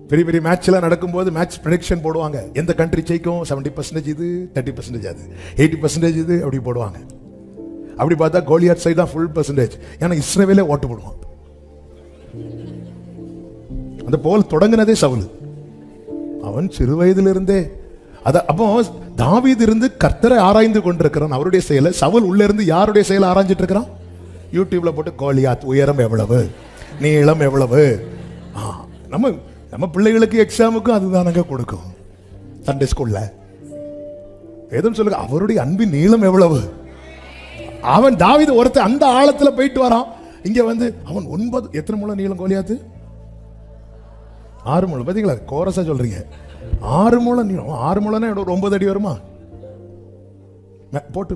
பெரிய பெரிய மேட்ச்லாம் நடக்கும்போது மேட்ச் ப்ரெடிக்ஷன் போடுவாங்க. எந்த கண்ட்ரி ஜெயிக்கும், 70% இது, 30% அது, 80% இது, அப்படி போடுவாங்க. அப்படி பார்த்தா கோலியாத் சைடு தான் ஃபுல் பர்சன்டேஜ். ஏன்னா இஸ்ரவேலே ஓட்டு போடுவான். அந்த போல் தொடங்கினதே சவுல். அவன் சிறு வயதிலிருந்தே அப்போ தாவீது இருந்து கர்த்தரை ஆராய்ந்து கொண்டிருக்கிறான், அவருடைய செயலை. சவுல் உள்ள இருந்து யாருடைய செயலை ஆராய்ஞ்சிட்டு இருக்கிறான்? யூடியூப்ல போட்டு கோலியாத் உயரம் எவ்வளவு, நீளம் எவ்வளவு. நம்ம பிள்ளைகளுக்கு எக்ஸாமுக்கும் அதுதானங்க கொடுக்கும். சண்டே ஸ்கூல்ல எதுவும் சொல்லுங்க, அவருடைய அன்பின் நீளம் எவ்வளவு. அவன் தாவீது ஒருத்தர் அந்த ஆழத்துல போயிட்டு வரான். இங்க வந்து அவன் 9 எத்தனை முழம் நீளம் கோலியாத்து? 6 முழம். பாத்தீங்களா, கோரஸா சொல்றீங்க. 6 முழம் நீளம். 6 முழம்னா ஒரு 9 அடி வருமா? போட்டு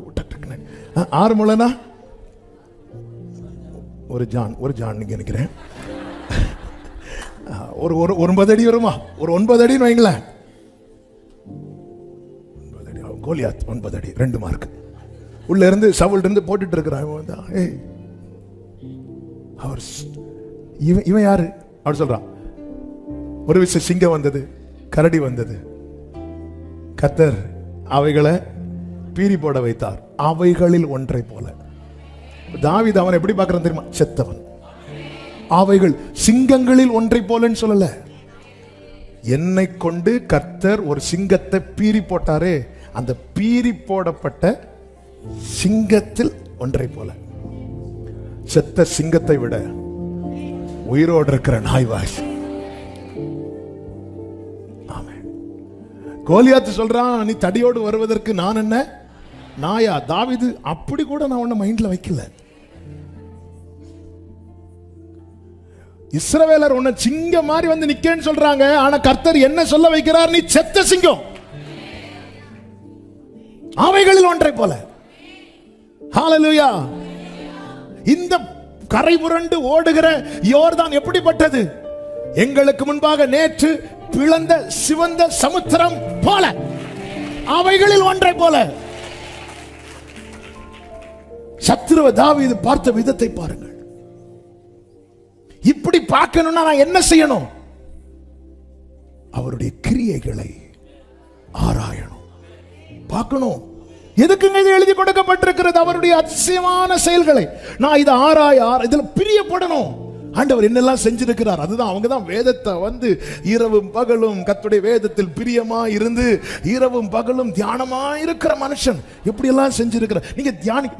6 முழம்னா ஒரு ஜான் நீங்க நினைக்கிறேன். ஒரு 9 அடி வருமா? ஒரு 9 அடின்னு வைங்களேன். 9 அடி. கோலியாத் 9 அடி, 2 மார்க். உள்ள இருந்து சவுல் இருந்து போட்டுட்டு இருக்கிறான். அவர் இவன் யாரு அப்படி சொல்றான். ஒரு விஷயம், சிங்கம் வந்தது, கரடி வந்தது, கர்த்தர் அவைகளை பீறி போட வைத்தார், அவைகளில் ஒன்றை போல. தாவீது அவன் எப்படி பார்க்கறான் தெரியுமா? செத்தவன். அவைகள் சிங்கங்களில் ஒன்றை போலன்னு சொல்லல. என்னை கொண்டு கர்த்தர் ஒரு சிங்கத்தை பீறி போட்டாரே, அந்த பீறி போடப்பட்ட சிங்கத்தில் ஒன்றை போல. செத்த சிங்கத்தை விட உயிரோடு இருக்கிற நாய்வாசி. கோலியாத்து சொல்றான், நீ தடியோடு வருவதற்கு நான் என்ன நாயா? தாவீது அப்படி கூட நான் உன்னை மைண்ட்ல வைக்கல. இஸ்ரவேலர் உன்னை சிங்கம் மாதிரி வந்து நிக்கேன்னு சொல்றாங்க. ஆனா கர்த்தர் என்ன சொல்ல வைக்கிறார்? நீ செத்த சிங்கம், அவைகளில் ஒன்றை போல. ஹalleluya. இந்த கரை புரண்டு ஓடுகிற யோர்தான் எப்படிப்பட்டது? எங்களுக்கு முன்பாக நேற்று பிளந்த சிவந்த சமுத்திரம் போல, அவைகளில் ஒன்றை போல. சத்துருவ தாவீது பார்த்த விதத்தை பாருங்கள். இப்படி பார்க்கணும்னா நான் என்ன செய்யணும்? அவருடைய கிரியைகளை ஆராயணும், பார்க்கணும். எதுக்குங்க இது எழுதி கொடுக்கப்பட்டிருக்கிறது? அவருடைய அதிசயமான செயல்களை நான் இதை இதுல பிரியப்படணும். ஆண்டவர் என்னெல்லாம் செஞ்சிருக்கிறார். அதுதான் அவங்க தான் வேதத்தை வந்து இரவும் பகலும் கர்த்தருடைய வேதத்தில் பிரியமா இருந்து இரவும் பகலும் தியானமா இருக்கிற மனுஷன் எப்படி எல்லாம் செஞ்சிருக்கிறார். நீங்க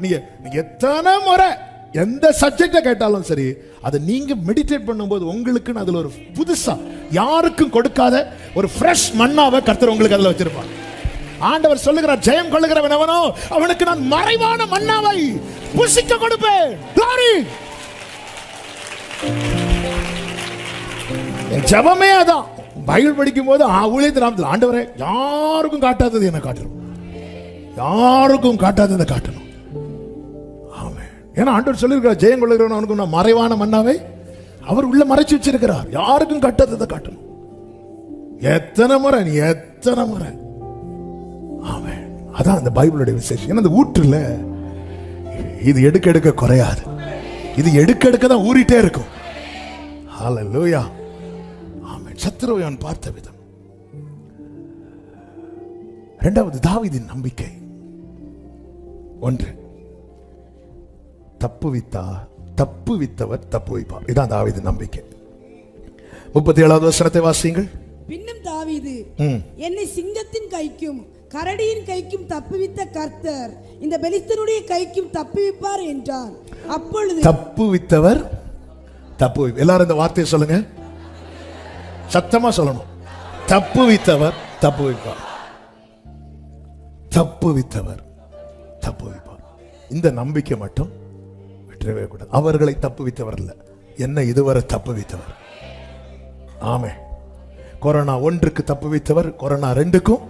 நீங்க எத்தனை முறை எந்த சப்ஜெக்ட கேட்டாலும் சரி, அதை நீங்க மெடிடேட் பண்ணும்போது உங்களுக்கு அதுல ஒரு புதுசா யாருக்கும் கொடுக்காத ஒரு ஃப்ரெஷ் மன்னாவை கர்த்தர் உங்களுக்கு அதுல வச்சிருப்பார். ஆண்டவர் சொல்லுகிறார், ஜெயம் கொள்ளுகிறவன் எவனோ அவனுக்கு நான் மறைவான மன்னாவை புசிக்க கொடுப்பேன். Glory. ஜெபமே அதான். பைபிள் படிக்கும் போது ஊழியத்து நாமத்தில் ஆண்டவரே யாருக்கும் காட்டாதது என்ன காட்டணும், யாருக்கும் காட்டாததை காட்டணும். ஆமென். ஏன்னா ஆண்டவர் சொல்லியிருக்கிறார், ஜெயம் கொள்ளுகிறவன் அவனுக்கு நான் மறைவான மன்னாவை அவர் உள்ள மறைச்சு வச்சிருக்கிறார். யாருக்கும் காட்டாததை காட்டணும். எத்தனை முறை நீ எத்தனை முறை. ஆமென். அதான் அந்த பைபிளுடைய விசேஷம். ஏன்னா அந்த ஊற்றுல இது எடுக்க எடுக்க குறையாது, இது எடுக்க எடுக்க தான் ஊறிட்டே இருக்கும். ஹalleluya. ஆமென். சத்துருவை அவன் பார்த்த விதம். இரண்டாவது தாவீதின் நம்பிக்கை. 1, தப்புவித்தவர் தப்புவிப்பார். இதான் தாவீதின் நம்பிக்கை. 37வது வசனத்தை வாசியுங்கள். பின்னும் தாவீது, என்னை சிங்கத்தின் கைக்கும் கரடியின் கைக்கும் தப்புவித்த கர்த்தர் இந்த பெலிஸ்தனுடைய கைக்கும் தப்புவிப்பார் என்றார். அப்பொழுது தப்புவித்தவர் தப்புவிப்பார். எல்லாரும் இந்த வார்த்தையை சொல்லுங்க, சத்தமா சொல்லணும். தப்புவித்தவர் தப்புவிப்பார், தப்புவித்தவர் தப்புவிப்பார். இந்த நம்பிக்கை மட்டும் விட்டுறவே கூடாது. அவர்களை தப்புவித்தவர் இல்ல, என்ன இதுவரை தப்புவித்தவர். ஆமே. கொரோனா 1க்கு தப்புவித்தவர் கொரோனா 2க்கும்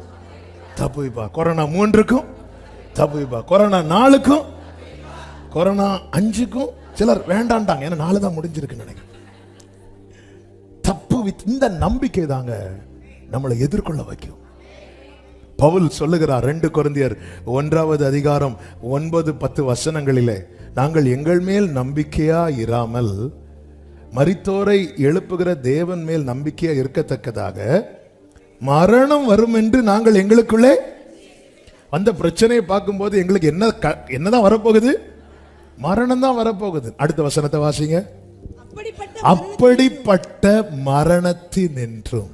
தப்புவிப்பார், கொரோனா 3க்கும் தப்புவிப்பார், கொரோனா 4க்கும் கொரோனா 5க்கும். சிலர் வேண்டாண்டாங்க, ஏன்னா 4 தான் முடிஞ்சிருக்கு நினைக்கிறேன். இந்த நம்பிக்கை தாங்க நம்மளை எதிர்கொள்ள வைக்கும். பவுல் சொல்லுகிறார் 2 கொரிந்தியர் 1வது அதிகாரம் 9-10 வசனங்களிலே, நாங்கள் எங்கள் மேல் நம்பிக்கையா இராமல் மரித்தோரை எழுப்புகிற தேவன் மேல் நம்பிக்கையா இருக்கத்தக்கதாக மரணம் வரும் என்று நாங்கள் எங்களுக்குள்ளே அந்த பிரச்சனையை பார்க்கும்போது எங்களுக்கு என்னதான் வரப்போகுது? மரணம் தான் வரப்போகுது. அடுத்த வசனத்தை வாசிங்க. அப்படிப்பட்ட மரணத்தினின்றும்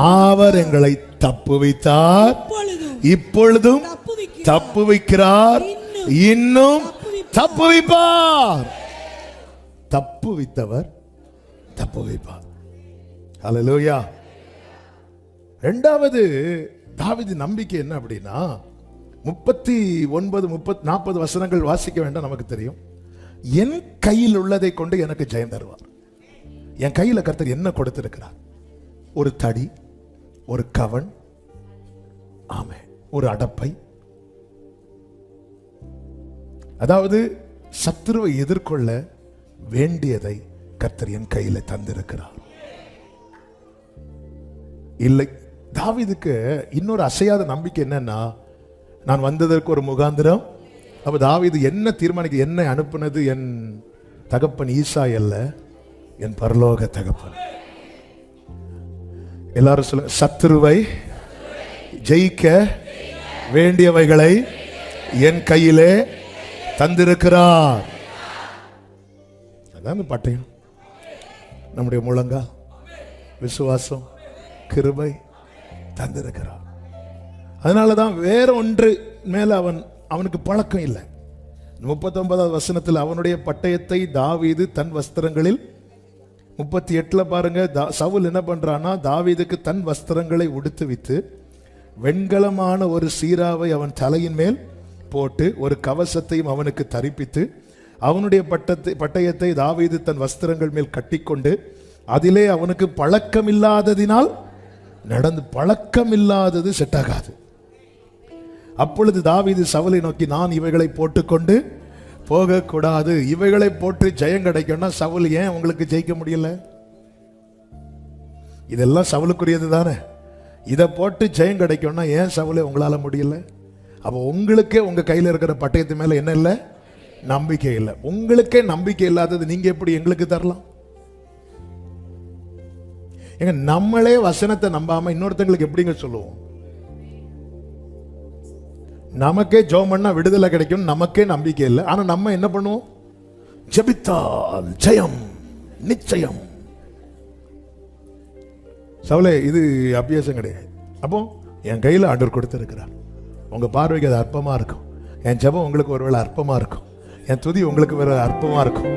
அவர் எங்களை தப்புவித்தார், இப்பொழுதும் தப்புவிக்கிறார், இன்னும் தப்புவிப்பார். தப்புவித்தவர் தப்புவிப்பார். ஹல்லேலூயா. இரண்டாவது தாவீது நம்பிக்கை என்ன அப்படின்னா, 39-40 வசனங்கள் வாசிக்க வேண்டாம், நமக்கு தெரியும். என் கையில் உள்ளதை கொண்டு எனக்கு ஜெயம் தருவார். என் கையில கர்த்தர் என்ன கொடுத்திருக்கிறார்? ஒரு தடி, ஒரு கவன், ஆமே, ஒரு அடப்பை. அதாவது சத்துருவை எதிர்கொள்ள வேண்டியதை கர்த்தர் என் கையில தந்திருக்கிறார். இல்லை, தாவீதுக்கு இன்னொரு அசையாத நம்பிக்கை என்னன்னா, நான் வந்ததற்கு ஒரு முகாந்திரம். அப்ப தாவீது என்ன தீர்மானிக்க, என்னை அனுப்புனது என் தகப்பன் ஈசாய் அல்ல, என் பரலோக தகப்பன். எல்லாரும் சொல்லுங்க, சத்துருவை ஜெயிக்க வேண்டியவைகளை என் கையிலே தந்திருக்கிறார். அதான் பட்டயம், நம்முடைய முழங்கால், விசுவாசம், கிருபை தந்திருக்கிறார். அதனாலதான் வேற ஒன்று மேல அவனுக்கு பழக்கம் இல்லை. 39வது வசனத்தில் அவனுடைய பட்டயத்தை தாவீது தன் வஸ்திரங்களில், 38ல பாருங்க, சவுல் என்ன பண்றானா, தாவீதுக்கு தன் வஸ்திரங்களை உடுத்துவித்து வெண்கலமான ஒரு சீராவை அவன் தலையின் மேல் போட்டு ஒரு கவசத்தையும் அவனுக்கு தரிப்பித்து அவனுடைய பட்டயத்தை தாவீது தன் வஸ்திரங்கள் மேல் கட்டிக்கொண்டு அதிலே அவனுக்கு பழக்கமில்லாததினால் நடந்து, பழக்கமில்லாதது செட் ஆகாது. அப்பொழுது தாவீது சவுலை நோக்கி, நான் இவைகளை போட்டுக்கொண்டு போகக்கூடாது, இவைகளை போட்டு ஜெயம் கிடைக்கும்னா சவுல் ஏன் உங்களுக்கு ஜெயிக்க முடியல? இதெல்லாம் சவுலுக்குரியது தானே. இதை போட்டு ஜெயம் கிடைக்கும்னா ஏன் சவுலை உங்களால முடியல? அப்ப உங்களுக்கே உங்க கையில இருக்கிற பட்டயத்து மேல என்ன இல்லை? நம்பிக்கை இல்லை. உங்களுக்கே நம்பிக்கை இல்லாதது நீங்க எப்படி எங்களுக்கு தரலாம்? எங்க நம்மளே வசனத்தை நம்பாம இன்னொருத்தங்களுக்கு எப்படிங்க சொல்லுவோம்? நமக்கே ஜெபம் பண்ணா விடுதலை கிடைக்கும், நமக்கே நம்பிக்கை இல்லை. ஆனா நம்ம என்ன பண்ணுவோம்? ஜெபித்தால் ஜெயம் நிச்சயம். சவுலே, இது அபியாசம் கிடையாது. அப்போ என் கையில ஆண்டவர் கொடுத்திருக்கிறார். உங்க பார்வைக்கு அது அற்பமா இருக்கும். என் ஜெபம் உங்களுக்கு ஒருவேளை அற்பமா இருக்கும். என் துதி உங்களுக்கு ஒரு அற்பமா இருக்கும்.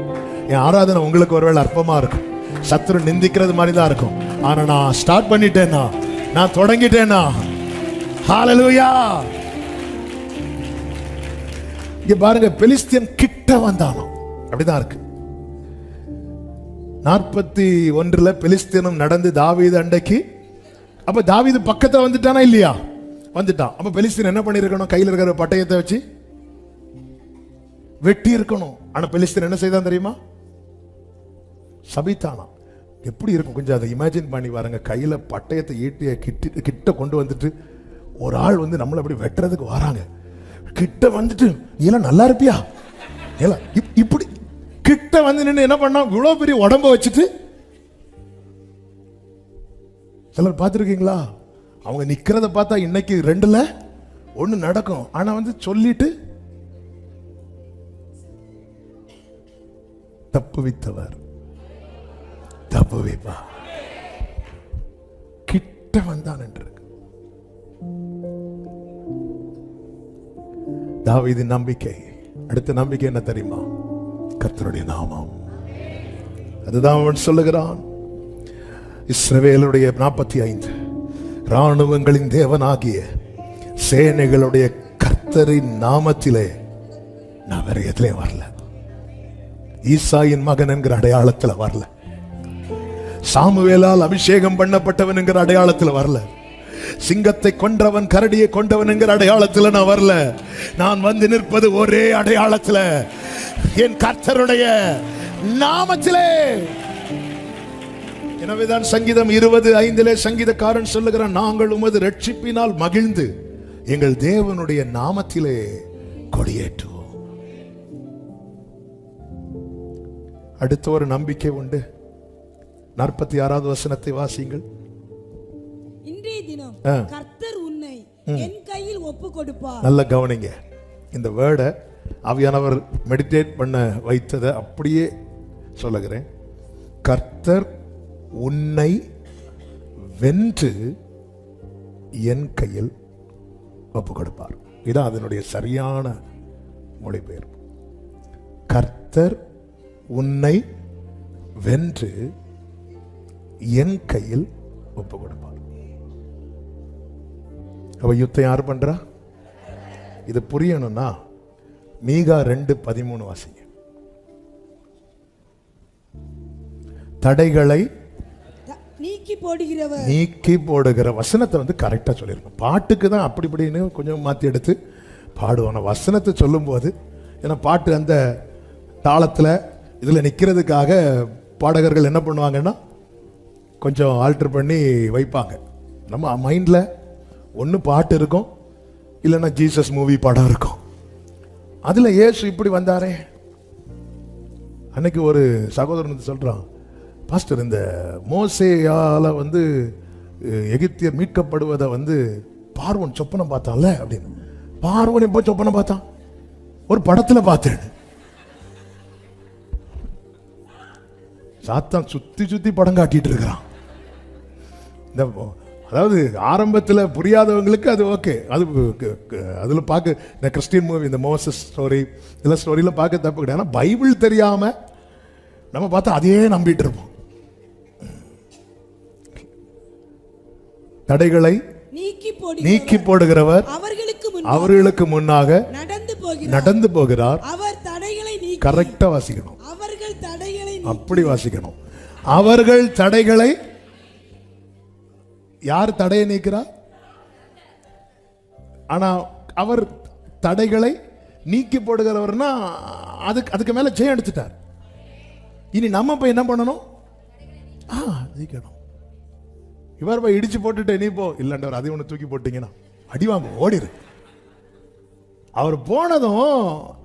என் ஆராதனை உங்களுக்கு ஒருவேளை அற்பமா இருக்கும். சத்துரு நிந்திக்கிறது மாதிரி தான் இருக்கும். ஆனா நான் ஸ்டார்ட் பண்ணிட்டேன்னா, நான் தொடங்கிட்டேன்னா, ஹalleluya. இங்க பாருங்க, பெலிஸ்தியன் கிட்ட வந்தானோ, அப்படிதான் இருக்கு. 41 பெலிஸ்தியனும் நடந்து தாவீது அண்டைக்கு. அப்ப தாவீது பக்கத்துல வந்துட்டானா இல்லையா? வந்துட்டான். அப்ப பெலிஸ்தீன் என்ன பண்ணிருக்கணும்? கையில் இருக்கிற பட்டயத்தை வச்சு வெட்டி இருக்கணும். ஆனா பெலிஸ்தீன் என்ன செய்தான் தெரியுமா? சபித்தானா. எப்படி இருக்கும் கொஞ்சம் அதை இமேஜின் பண்ணி பாருங்க. கையில பட்டயத்தை ஈட்டிய கிட்ட கொண்டு வந்துட்டு ஒரு ஆள் வந்து நம்மளை அப்படி வெட்டுறதுக்கு வராங்க. கிட்ட வந்துட்டு, நீ எல்லாம் நல்லா இருப்பியா? இப்படி கிட்ட வந்து நின்று என்ன பண்ணா, இவ்வளவு பெரிய உடம்ப வச்சுட்டு. சிலர் பார்த்துருக்கீங்களா? அவங்க நிக்கிறத பார்த்தா இன்னைக்கு 2ல 1 நடக்கும். ஆனா வந்து சொல்லிட்டு தப்புவித்தவர் தப்புவிப்பா. கிட்ட வந்தான் என்று தாவீதின் நம்பிக்கை. அடுத்த நம்பிக்கை என்ன தெரியுமா? கர்த்தருடைய நாமம். அதுதான் அவன் சொல்லுகிறான். இஸ்ரவேலுடைய 45 ராணுவங்களின் தேவனாகிய சேனைகளுடைய கர்த்தரின் நாமத்திலே நான் வேற எதுலயும் வரல. ஈசாயின் மகன் என்கிற அடையாளத்தில் வரல. சாமுவேலால் அபிஷேகம் பண்ணப்பட்டவன் என்கிற அடையாளத்தில் வரல. சிங்கத்தை கொன்றவன், கரடியை கொண்டவன் என்கிற அடையாளத்தில் நான் வரல. நான் வந்து நிற்பது ஒரே அடையாளத்தில், என் கர்த்தருடைய நாமத்திலே. எனவேதான் சங்கீதம் 20:5 சங்கீதக்காரன் சொல்லுகிறான், நாங்கள் உமது ரட்சிப்பினால் மகிழ்ந்து எங்கள் தேவனுடைய நாமத்திலே கொடியேற்றுவோம். அடுத்த ஒரு நம்பிக்கை உண்டு. 46வது வசனத்தை வாசியுங்கள். இன்றைய தினம் கர்த்தர் உன்னை என் கையில் ஒப்பு கொடுப்பார். நல்ல கவனிங்க. இந்த வேர்டை ஆவியானவர் மெடிடேட் பண்ண வைத்ததை அப்படியே சொல்லுகிறேன். கர்த்தர் உன்னை வென்று என் கையில் ஒப்பு கொடுப்பார். இதான் அதனுடைய சரியான மொழிபெயர்ப்பு. கர்த்தர் உன்னை வென்று என் கையில் ஒப்பு கொடுப்பார். அவ யுத்தம் யார் பண்றா? இது புரியணும்னா மீகா 2:13 வாசிங்க. தடைகளை நீக்கி போடுகிறவர். நீக்கி போடுகிற வசனத்தை வந்து கரெக்டா சொல்லிருக்கணும். பாட்டுக்கு தான் அப்படி இப்படின்னு கொஞ்சம் மாத்தி எடுத்து பாடுவான. வசனத்தை சொல்லும் போது ஏன்னா பாட்டு அந்த தாளத்துல இதுல நிக்கிறதுக்காக பாடகர்கள் என்ன பண்ணுவாங்கன்னா கொஞ்சம் ஆல்டர் பண்ணி வைப்பாங்க. நம்ம மைண்ட்ல ஒன்று பாட்டு இருக்கும், இல்லைன்னா ஜீசஸ் மூவி படம் இருக்கும். அதுல இயேசு இப்படி வந்தாரே. அன்னைக்கு ஒரு சகோதரன் சொல்றான், பாஸ்டர் இந்த மோசேயால வந்து எகிப்தியர் மீட்கப்படுவதை வந்து பார்வோன் சொப்பனம் பார்த்தான்ல அப்படின்னு. பார்வோன் எப்போ சொப்பனம் பார்த்தான்? ஒரு படத்துல பார்த்தேன். சாத்தான் சுத்தி சுத்தி படம் காட்டிட்டு இருக்கிறான். இந்த அதாவது ஆரம்பத்தில் புரியாதவங்களுக்கு அது ஓகே, அது அதில் பார்க்க இந்த கிறிஸ்டியன் மூவி இந்த மோசஸ் ஸ்டோரி இதெல்லாம் ஸ்டோரியில் பார்க்க தப்பு கிடையாது. ஆனால் பைபிள் தெரியாம நம்ம பார்த்தா அதையே நம்பிட்டு இருப்போம். தடைகளை நீக்கி போடுகிறவர் அவர்களுக்கு முன்னாக நடந்து போகிறார். அவர் தடைகளை நீக்கி. கரெக்டா வாசிக்கணும். அவர்கள் தடைகளை அப்படி வாசிக்கணும். அவர்கள் தடைகளை. யார் தடையை நீக்கிறார்? ஆனா அவர் தடைகளை நீக்கி போடுகிறவர்னா அதுக்கு மேல ஜெயம் எடுத்துட்டார். இனி நம்ம போய் என்ன பண்ணணும்? நீக்கணும். இவர் போய் இடிச்சு போட்டுட்டு நீ போ இல்லைன்றவர் அதை ஒன்று தூக்கி போட்டீங்கன்னா அடிவாங்க ஓடிரு. அவர் போனதும்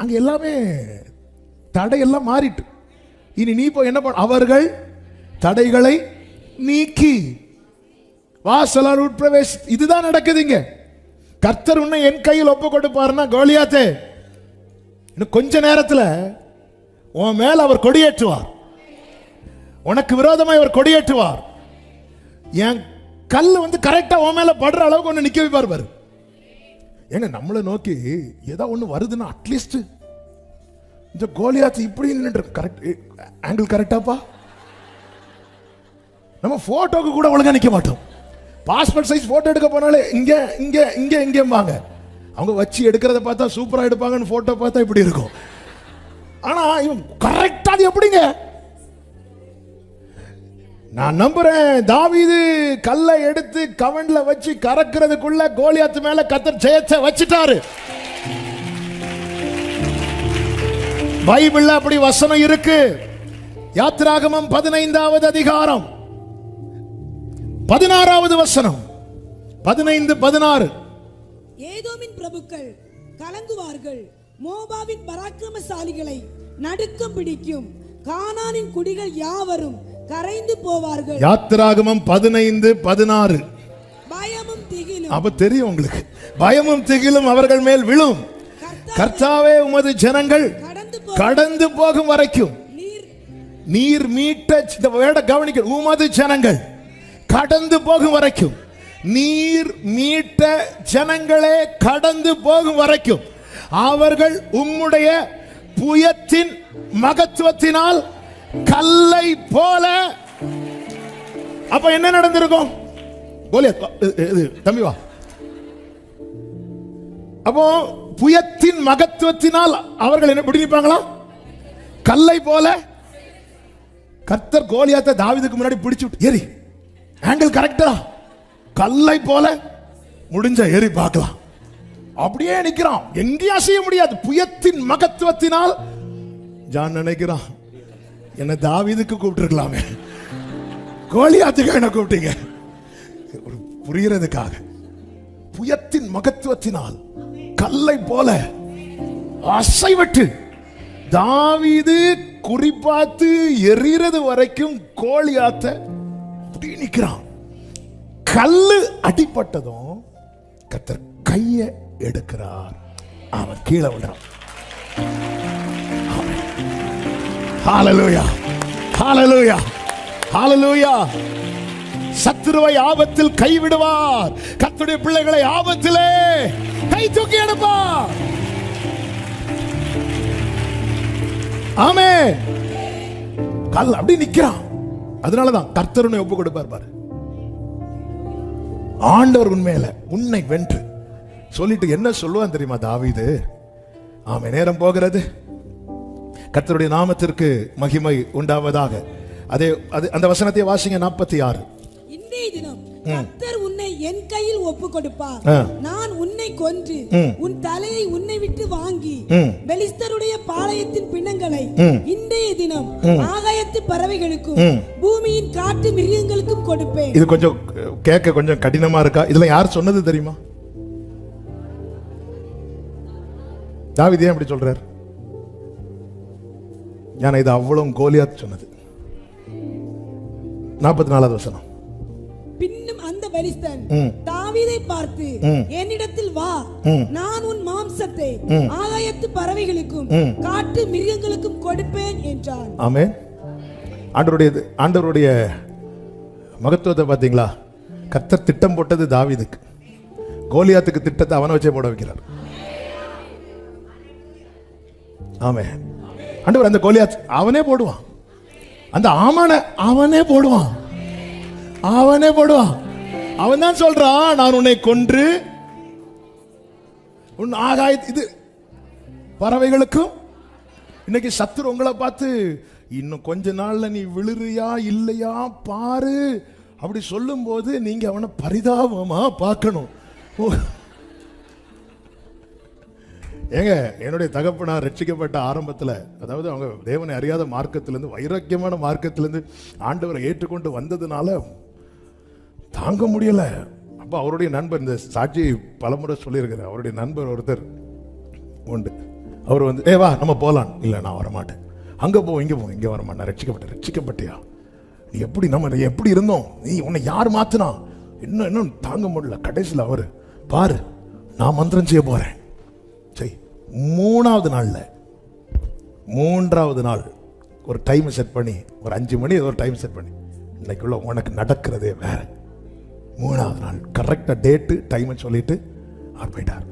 அங்க எல்லாமே தடையெல்லாம் மாறிட்டு. இனி நீ போய் என்ன பண்ண? அவர்கள் தடைகளை நீக்கி வாசலால் உட்பிரவேஷ். இதுதான் நடக்குதுங்க. கர்த்தர் உன்னை என் கையில் ஒப்பு கொடுப்பாருன்னா கோலியாத்தே இன்னும் கொஞ்ச நேரத்தில் உன் மேல அவர் கொடியேற்றுவார். உனக்கு விரோதமாய் அவர் கொடியேற்றுவார். என் கல் வந்து கரெக்டா உன் மேல படுற அளவுக்கு ஒன்று நிக்க வைப்பார் பாரு. ஏங்க நம்மளை நோக்கி ஏதோ ஒன்று வருதுன்னா அட்லீஸ்ட் இந்த கோலியாத்து இப்படி நின்று கரெக்ட் ஆங்கிள் கரெக்டாப்பா. நம்ம போட்டோக்கு கூட ஒழுங்கா நிக்க மாட்டோம். பாஸ்போர்ட் சைஸ் போட்டோ எடுக்க போனாலே இங்க இங்க இங்க இங்கம்பாங்க. அவங்க வச்சு எடுக்கிறத பார்த்தா சூப்பரா எடுப்பாங்கன்னு போட்டோ பார்த்தா இப்படி இருக்கும். ஆனா இவன் கரெக்டா அது எப்படிங்க? நான் நம்புறேன் தாவீது கல்லை எடுத்து கவன்ல வச்சு கறக்கிறதுக்குள்ள கோலியாத்து மேல கர்த்தர் ஜெயத்தை வச்சிட்டாரு. பைபிள்ல அப்படி வசனம் இருக்கு. யாத்திராகமம் 15வது அதிகாரம் 16வது வசனம் 15-16. ஏதோமின் பிரபுக்கள் கலங்குவார்கள், மோபாவின் பராக்கிரமசாலிகளை நடுக்கம் பிடிக்கும், கானானின் குடிகள் யாவரும் கரைந்து போவார்கள். யாத்திராகமம் 15-16. பயமும் திகிலும். அப்ப தெரியும் உங்களுக்கு, பயமும் திகிலும் அவர்கள் மேல் விழும். கர்த்தாவே உமது ஜனங்கள் கடந்து போகும் வரைக்கும் நீர் மீட்ட கவனிக்க. உமது ஜனங்கள் கடந்து போகும் வரைக்கும், நீர் மீட்ட ஜனங்களே கடந்து போகும் வரைக்கும் அவர்கள் உம்முடைய புயத்தின் மகத்துவத்தினால் கல்லை போல. அப்ப என்ன நடந்திருக்கும்? தம்பி வா. அப்போ புயத்தின் மகத்துவத்தினால் அவர்கள் என்ன பிடிப்பாங்களா? கல்லை போல. கர்த்தர் கோலியாத்தை தாவீதுக்கு முன்னாடி பிடிச்சு விட்டு ஏறி ஆங்கிள் கரெக்டா கல்லை போல முடிஞ்ச ஏறி பார்க்கலாம். அப்படியே நிக்கிறான், எங்கேயும் அசைய முடியாது. புயத்தின் மகத்துவத்தினால் ஜான் நினைக்கிறான், என்ன தாவீதுக்கு கூப்பிட்டுருக்கலாமே, கோலியாத்துக்கு என்ன கூப்பிட்டீங்க? புரியறதுக்காக. புயத்தின் மகத்துவத்தினால் கல்லை போல அசைவட்டு தாவீது குறிப்பாத்து எறிகிறது வரைக்கும் கோலியாத்த அப்படி நிக்கிறான். கல்லு அடிப்பட்டதும் கர்த்தர் கைய எடுக்கிறார், அவன் கீழே விடுறான். ஹalleluya ஹalleluya ஹalleluya. சத்துருவை ஆபத்தில் கைவிடுவார், கர்த்தருடைய பிள்ளைகளை ஆபத்திலே கை தூக்கி எடுப்பார். ஆமென். கல் அப்படி நிக்கிறான். அதனாலதான் கர்த்தர் உன்னை ஒப்பு கொடுப்பார் பாரு. ஆண்டவர் உண்மையில உன்னை வென்று சொல்லிட்டு என்ன சொல்லுவான் தெரியுமா தாவீது? ஆமென். நேரம் போகிறது. கர்த்தருடைய நாமத்திற்கு மகிமை உண்டாவதாக. அதே அந்த வசனத்தை வாசிங்க. 46. இன்றைய தினம் கர்த்தர் உன்னை என் கையில் ஒப்பு கொடுப்பார். நான் உன்னை கொன்று உன் தலையை உன்னை விட்டு வாங்கி பெலிஸ்தருடைய பாளையத்தின் பிணங்களை இன்றைய தினம் ஆகாயத்து பறவைகளுக்கும் பூமியின் காட்டு மிருகங்களுக்கும் கொடுப்பேன். இது கொஞ்சம் கேட்க கொஞ்சம் கடினமா இருக்கா? இதெல்லாம் யார் சொன்னது தெரியுமா? தாவீது ஏன் இப்படி சொல்றார்? ஏன்னா இது அவ்வளவு கோலியாத் சொன்னது. 44வது வசனம். பின்னும் அந்த பெலிஸ்தன் தாவீதை பார்த்து, என்னிடத்தில் வா, நான் உன் மாம்சத்தை ஆகாயத்து பறவைகளுக்கும் காட்டு மிருகங்களுக்கும் கொடுப்பேன் என்றான். ஆமென். ஆண்டவருடைய மகத்துவத்தை பாத்தீங்களா? கர்த்தர் திட்டம் போட்டது தாவீதுக்கு, கோலியாத்துக்கு திட்டத்தை அவனை வச்சே போட வைக்கிறார். ஆமென். ஆண்டவர் அந்த கோலியாத் அவனே போடுவான், அந்த ஆமான அவனே போடுவான், அவனே போடுவான். அவன் தான் சொல்றான், நான் உன்னை கொன்று உன் ஆகாய இது பறவைகளுக்கும். இன்னைக்கு சத்துரு உங்களை பார்த்து இன்னும் கொஞ்ச நாள்ல நீ விழுறியா இல்லையா பாரு அப்படி சொல்லும் போது நீங்க அவனை பரிதாபமா பார்க்கணும். ஏங்க, என்னுடைய தகப்பனார் ரட்சிக்கப்பட்ட ஆரம்பத்தில், அதாவது அவங்க தேவனை அறியாத மார்க்கத்திலிருந்து, வைராக்கியமான மார்க்கத்திலிருந்து ஆண்டவரை ஏற்றுக்கொண்டு வந்ததுனால தாங்க முடியல. அப்போ அவருடைய நண்பர், இந்த சாட்சி பலமுறை சொல்லியிருக்கிறார், அவருடைய நண்பர் ஒருத்தர் உண்டு. அவர் வந்து வா நம்ம போகலாம். இல்லை நான் வரமாட்டேன். அங்கே போ இங்கே போ, இங்கே வரமாட்டேன். ரட்சிக்கப்பட்டியா? நீ எப்படி நம்ம எப்படி இருந்தோம்? நீ உன்னை யார் மாத்தினா? இன்னும் தாங்க முடியல. கடைசியில் அவர் பாரு, நான் மந்திரம் செய்ய போறேன். சரி, 3வது நாள் ஒரு டைம் செட் பண்ணி, ஒரு 5 மணி ஒரு டைம் செட் பண்ணி, இன்னைக்குள்ள உனக்கு நடக்கிறதே வேற. 3வது நாள் கரெக்டா டேட்டு டைமை சொல்லிட்டு அவர் போயிட்டார்.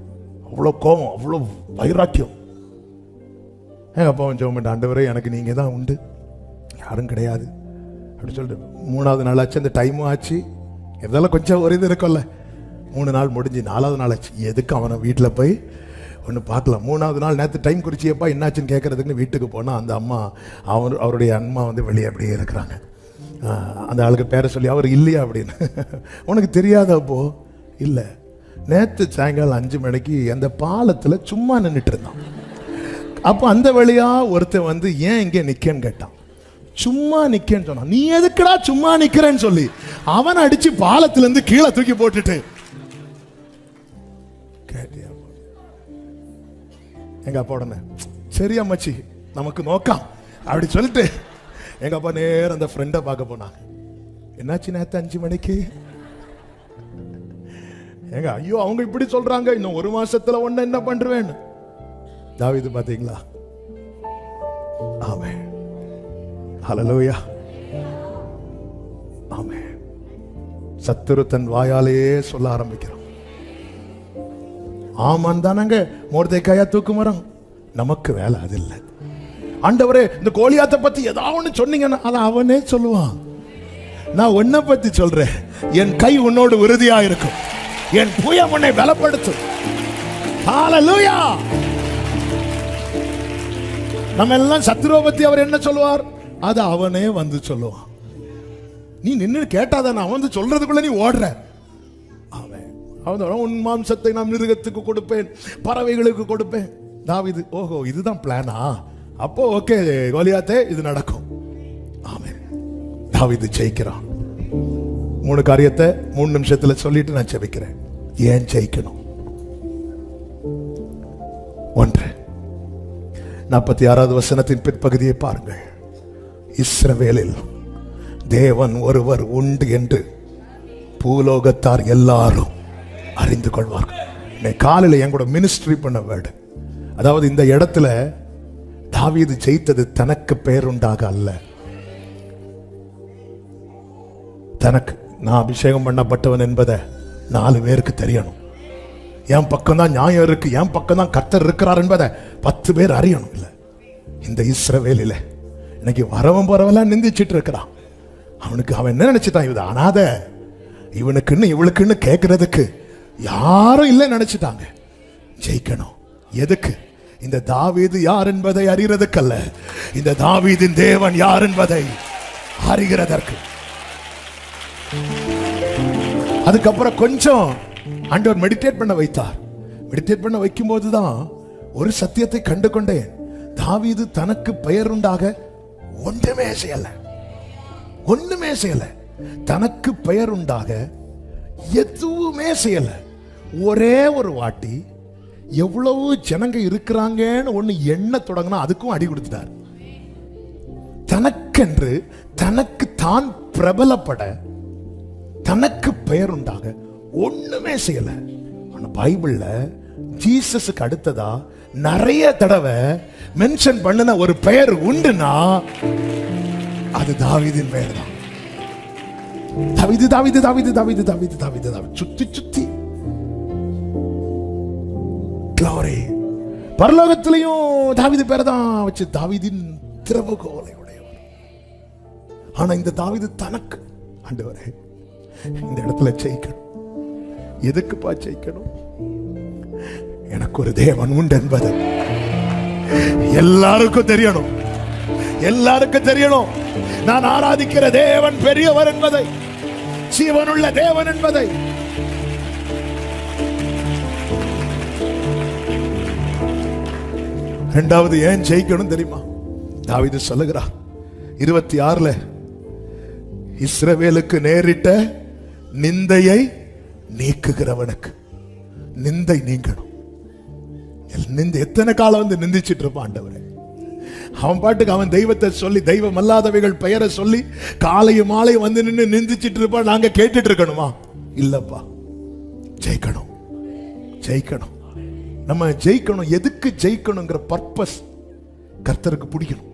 அவ்வளோ கோபம், அவ்வளோ வைராக்கியம். எங்க அப்பா ஜெபம், ஆண்டவரே எனக்கு நீங்க தான் உண்டு, யாரும் கிடையாது அப்படி சொல்லிட்டு 3வது நாள் ஆச்சு. அந்த டைமும் ஆச்சு. இதெல்லாம் கொஞ்சம் ஒரு இது இருக்கும்ல. 3 நாள் முடிஞ்சு 4வது நாள் ஆச்சு. எதுக்கு அவனை வீட்டில் போய் ஒன்று பார்க்கலாம். 3வது நாள் நேற்று டைம் குறிச்சியப்பா என்னாச்சுன்னு கேட்கறதுக்குன்னு வீட்டுக்கு போனால் அந்த அம்மா அவருடைய அம்மா வந்து வெளியே அப்படியே இருக்கிறாங்க. அந்த ஆளுக்கு பேரை சொல்லி அவர் இல்லையா அப்படின்னு. உனக்கு தெரியாத அப்போ? இல்லை, நேற்று சாயங்காலம் 5 மணிக்கு அந்த பாலத்தில் சும்மா நின்றுட்டு இருந்தான். அப்போ அந்த வழியா ஒருத்தன் வந்து ஏன் இங்கே நிற்கன்னு கேட்டான். சும்மா நிற்கன்னு சொன்னான். நீ எதுக்குடா சும்மா நிற்கிறேன்னு சொல்லி அவன் அடிச்சு பாலத்திலேருந்து கீழே தூக்கி போட்டுட்டு கேட்டியா? எங்க அப்பா உடனே சரி அம்மாச்சி நமக்கு நோக்கம் அப்படி சொல்லிட்டு எங்க அப்பா நேரம் அந்த ஃப்ரெண்டை பார்க்க போனாங்க. என்னாச்சு நேற்று 5 மணிக்கு? எங்க ஐயோ அவங்க இப்படி சொல்றாங்க, இன்னும் 1 மாசத்துல ஒண்ணு என்ன பண்றேன்னு. தாவீது பாத்தீங்களா? ஆமென், ஹல்லேலூயா, ஆமென். சத்துரு தன் வாயாலேயே சொல்ல ஆரம்பிக்கிறான். ஆமான் தானங்க மொர்தெக்காயா தூக்கு மரம், நமக்கு வேலை அது இல்லை. ஆண்டவரே இந்த கோலியாத்தை பத்தி ஏதாவது ஒன்று சொன்னீங்கன்னா அதை அவனே சொல்லுவான். நான் உன்னை பத்தி சொல்றேன், என் கை உன்னோடு உறுதியா இருக்கும், என் புயம் உன்னை பலப்படுத்தும். ஹல்லேலூயா. நம்ம எல்லாம் சத்துருவை பத்தி அவர் என்ன சொல்லுவார், அது அவனே வந்து சொல்லுவான். நீ நின்று கேட்டாதான் அவன் வந்து சொல்றதுக்குள்ள நீ ஓடுற. அவன் உன் மாம்சத்தை நான் மிருகத்துக்கு கொடுப்பேன், பறவைகளுக்கு கொடுப்பேன். தாவீது ஓஹோ இதுதான் பிளானா? அப்போ ஓகே கோலியாத்தே இது நடக்கும். ஆமென். தாவீது ஜெயிக்கிறான். 3 காரியத்தை 3 நிமிஷத்துல சொல்லிட்டு நான் ஜெபிக்கிறேன். ஏன் ஜெயிக்கணும்? 1, 46வது வசனத்தின் பிற்பகுதியை பாருங்கள். இஸ்ரவேலில் தேவன் ஒருவர் உண்டு என்று பூலோகத்தார் எல்லாரும் அறிந்து கொள்வார்கள். காலையில் என் கூட மினிஸ்ட்ரி பண்ண வேர்டு, அதாவது இந்த இடத்துல தாவீது ஜெயித்தது தனக்கு பேருண்டாக அல்ல, தனக்கு நான் அபிஷேகம் பண்ணப்பட்டவன் என்பதை 4 பேருக்கு தெரியணும். என் பக்கம் தான் நியாயம் இருக்கு, என் பக்கம் தான் கர்த்தர் இருக்கிறார் என்பதை 10 பேர் அறியணும். இல்லை, இந்த இஸ்ரவேலில் இன்னைக்கு வரவன் போறவெல்லாம் நிந்திச்சிட்டு இருக்கிறான். அவனுக்கு அவன் என்ன நினைச்சிட்டான், இது அனாத, இவனுக்குன்னு இவளுக்குன்னு கேட்கறதுக்கு யாரும் இல்லை நினைச்சிட்டாங்க. ஜெயிக்கணும். எதுக்கு? இந்த தாவீது யார் என்பதை அறியறதுக்கல்ல, இந்த தாவீதின் தேவன் யார் என்பதை அறிகிறதற்கு. அதுக்கப்புறம் கொஞ்சம் ஆண்டவர் மெடிடேட் பண்ண வைத்தார். மெடிடேட் பண்ண வைக்கும் போதுதான் ஒரு சத்தியத்தை கண்டு கொண்டேன். தாவீது தனக்கு பெயர் உண்டாக ஒன்றுமே செய்யல, ஒண்ணுமே செய்யல. தனக்கு பெயர் உண்டாக எதுவுமே செய்யல. ஒரே ஒரு வாட்டி எவ்வளவு ஜனங்க இருக்கிறாங்கன்னு ஒண்ணு எண்ண தொடங்கினா அதுக்கும் அடி கொடுத்துட்டார். தனக்கென்று தனக்கு தான் பிரபலப்பட தனக்கு பெயர் உண்டாக ஒண்ணுமே செய்யல. ஆனா பைபிள்ல ஜீசஸுக்கு அடுத்ததா நிறைய தடவை மென்ஷன் பண்ணின ஒரு பெயர் உண்டுனா அது தாவீதின் பெயர் தான். தாவீது தாவீது தாவீது தாவீது தாவீது தாவீது தாவீது சுத்தி சுத்தி glory. பரலோகத்திலையும் தாவீது பேர் தான் வச்சு தாவீதின் திறவுகோலை உடையவர். ஆனா இந்த தாவீது தனக்கு ஆண்டவரே இந்த இடத்துல ஜெயிக்கணும். எதுக்குப்பா ஜெயிக்கணும்? எனக்கு ஒரு தேவன் உண்டு என்பது எல்லாருக்கும் தெரியணும், எல்லாருக்கும் தெரியணும். நான் ஆராதிக்கிற தேவன் பெரியவர் என்பதை, ஜீவனுள்ள தேவன் என்பதை. இரண்டாவது ஏன் ஜெயிக்கணும் தெரியுமா? தாவீது சொல்லுகிறார் 26 இஸ்ரவேலுக்கு நேரிட்ட நிந்தையை நீக்குகிறவனுக்கு நிந்தை நீங்கணும். எத்தனை காலம் வந்து நிந்திச்சிட்டு இருப்பான் ஆண்டவரே. அவன் பாட்டுக்கு அவன் தெய்வத்தை சொல்லி, தெய்வம் அல்லாதவைகள் பெயரை சொல்லி காலையும் மாலையும் வந்து நின்று நிந்திச்சிட்டு இருப்பான். நாங்க கேட்டுட்டு இருக்கணுமா? இல்லப்பா, ஜெயிக்கணும், ஜெயிக்கணும். நம்ம ஜெயிக்கணும். எதுக்கு ஜெயிக்கணுங்கிற பர்பஸ் கர்த்தருக்கு பிடிக்கணும்.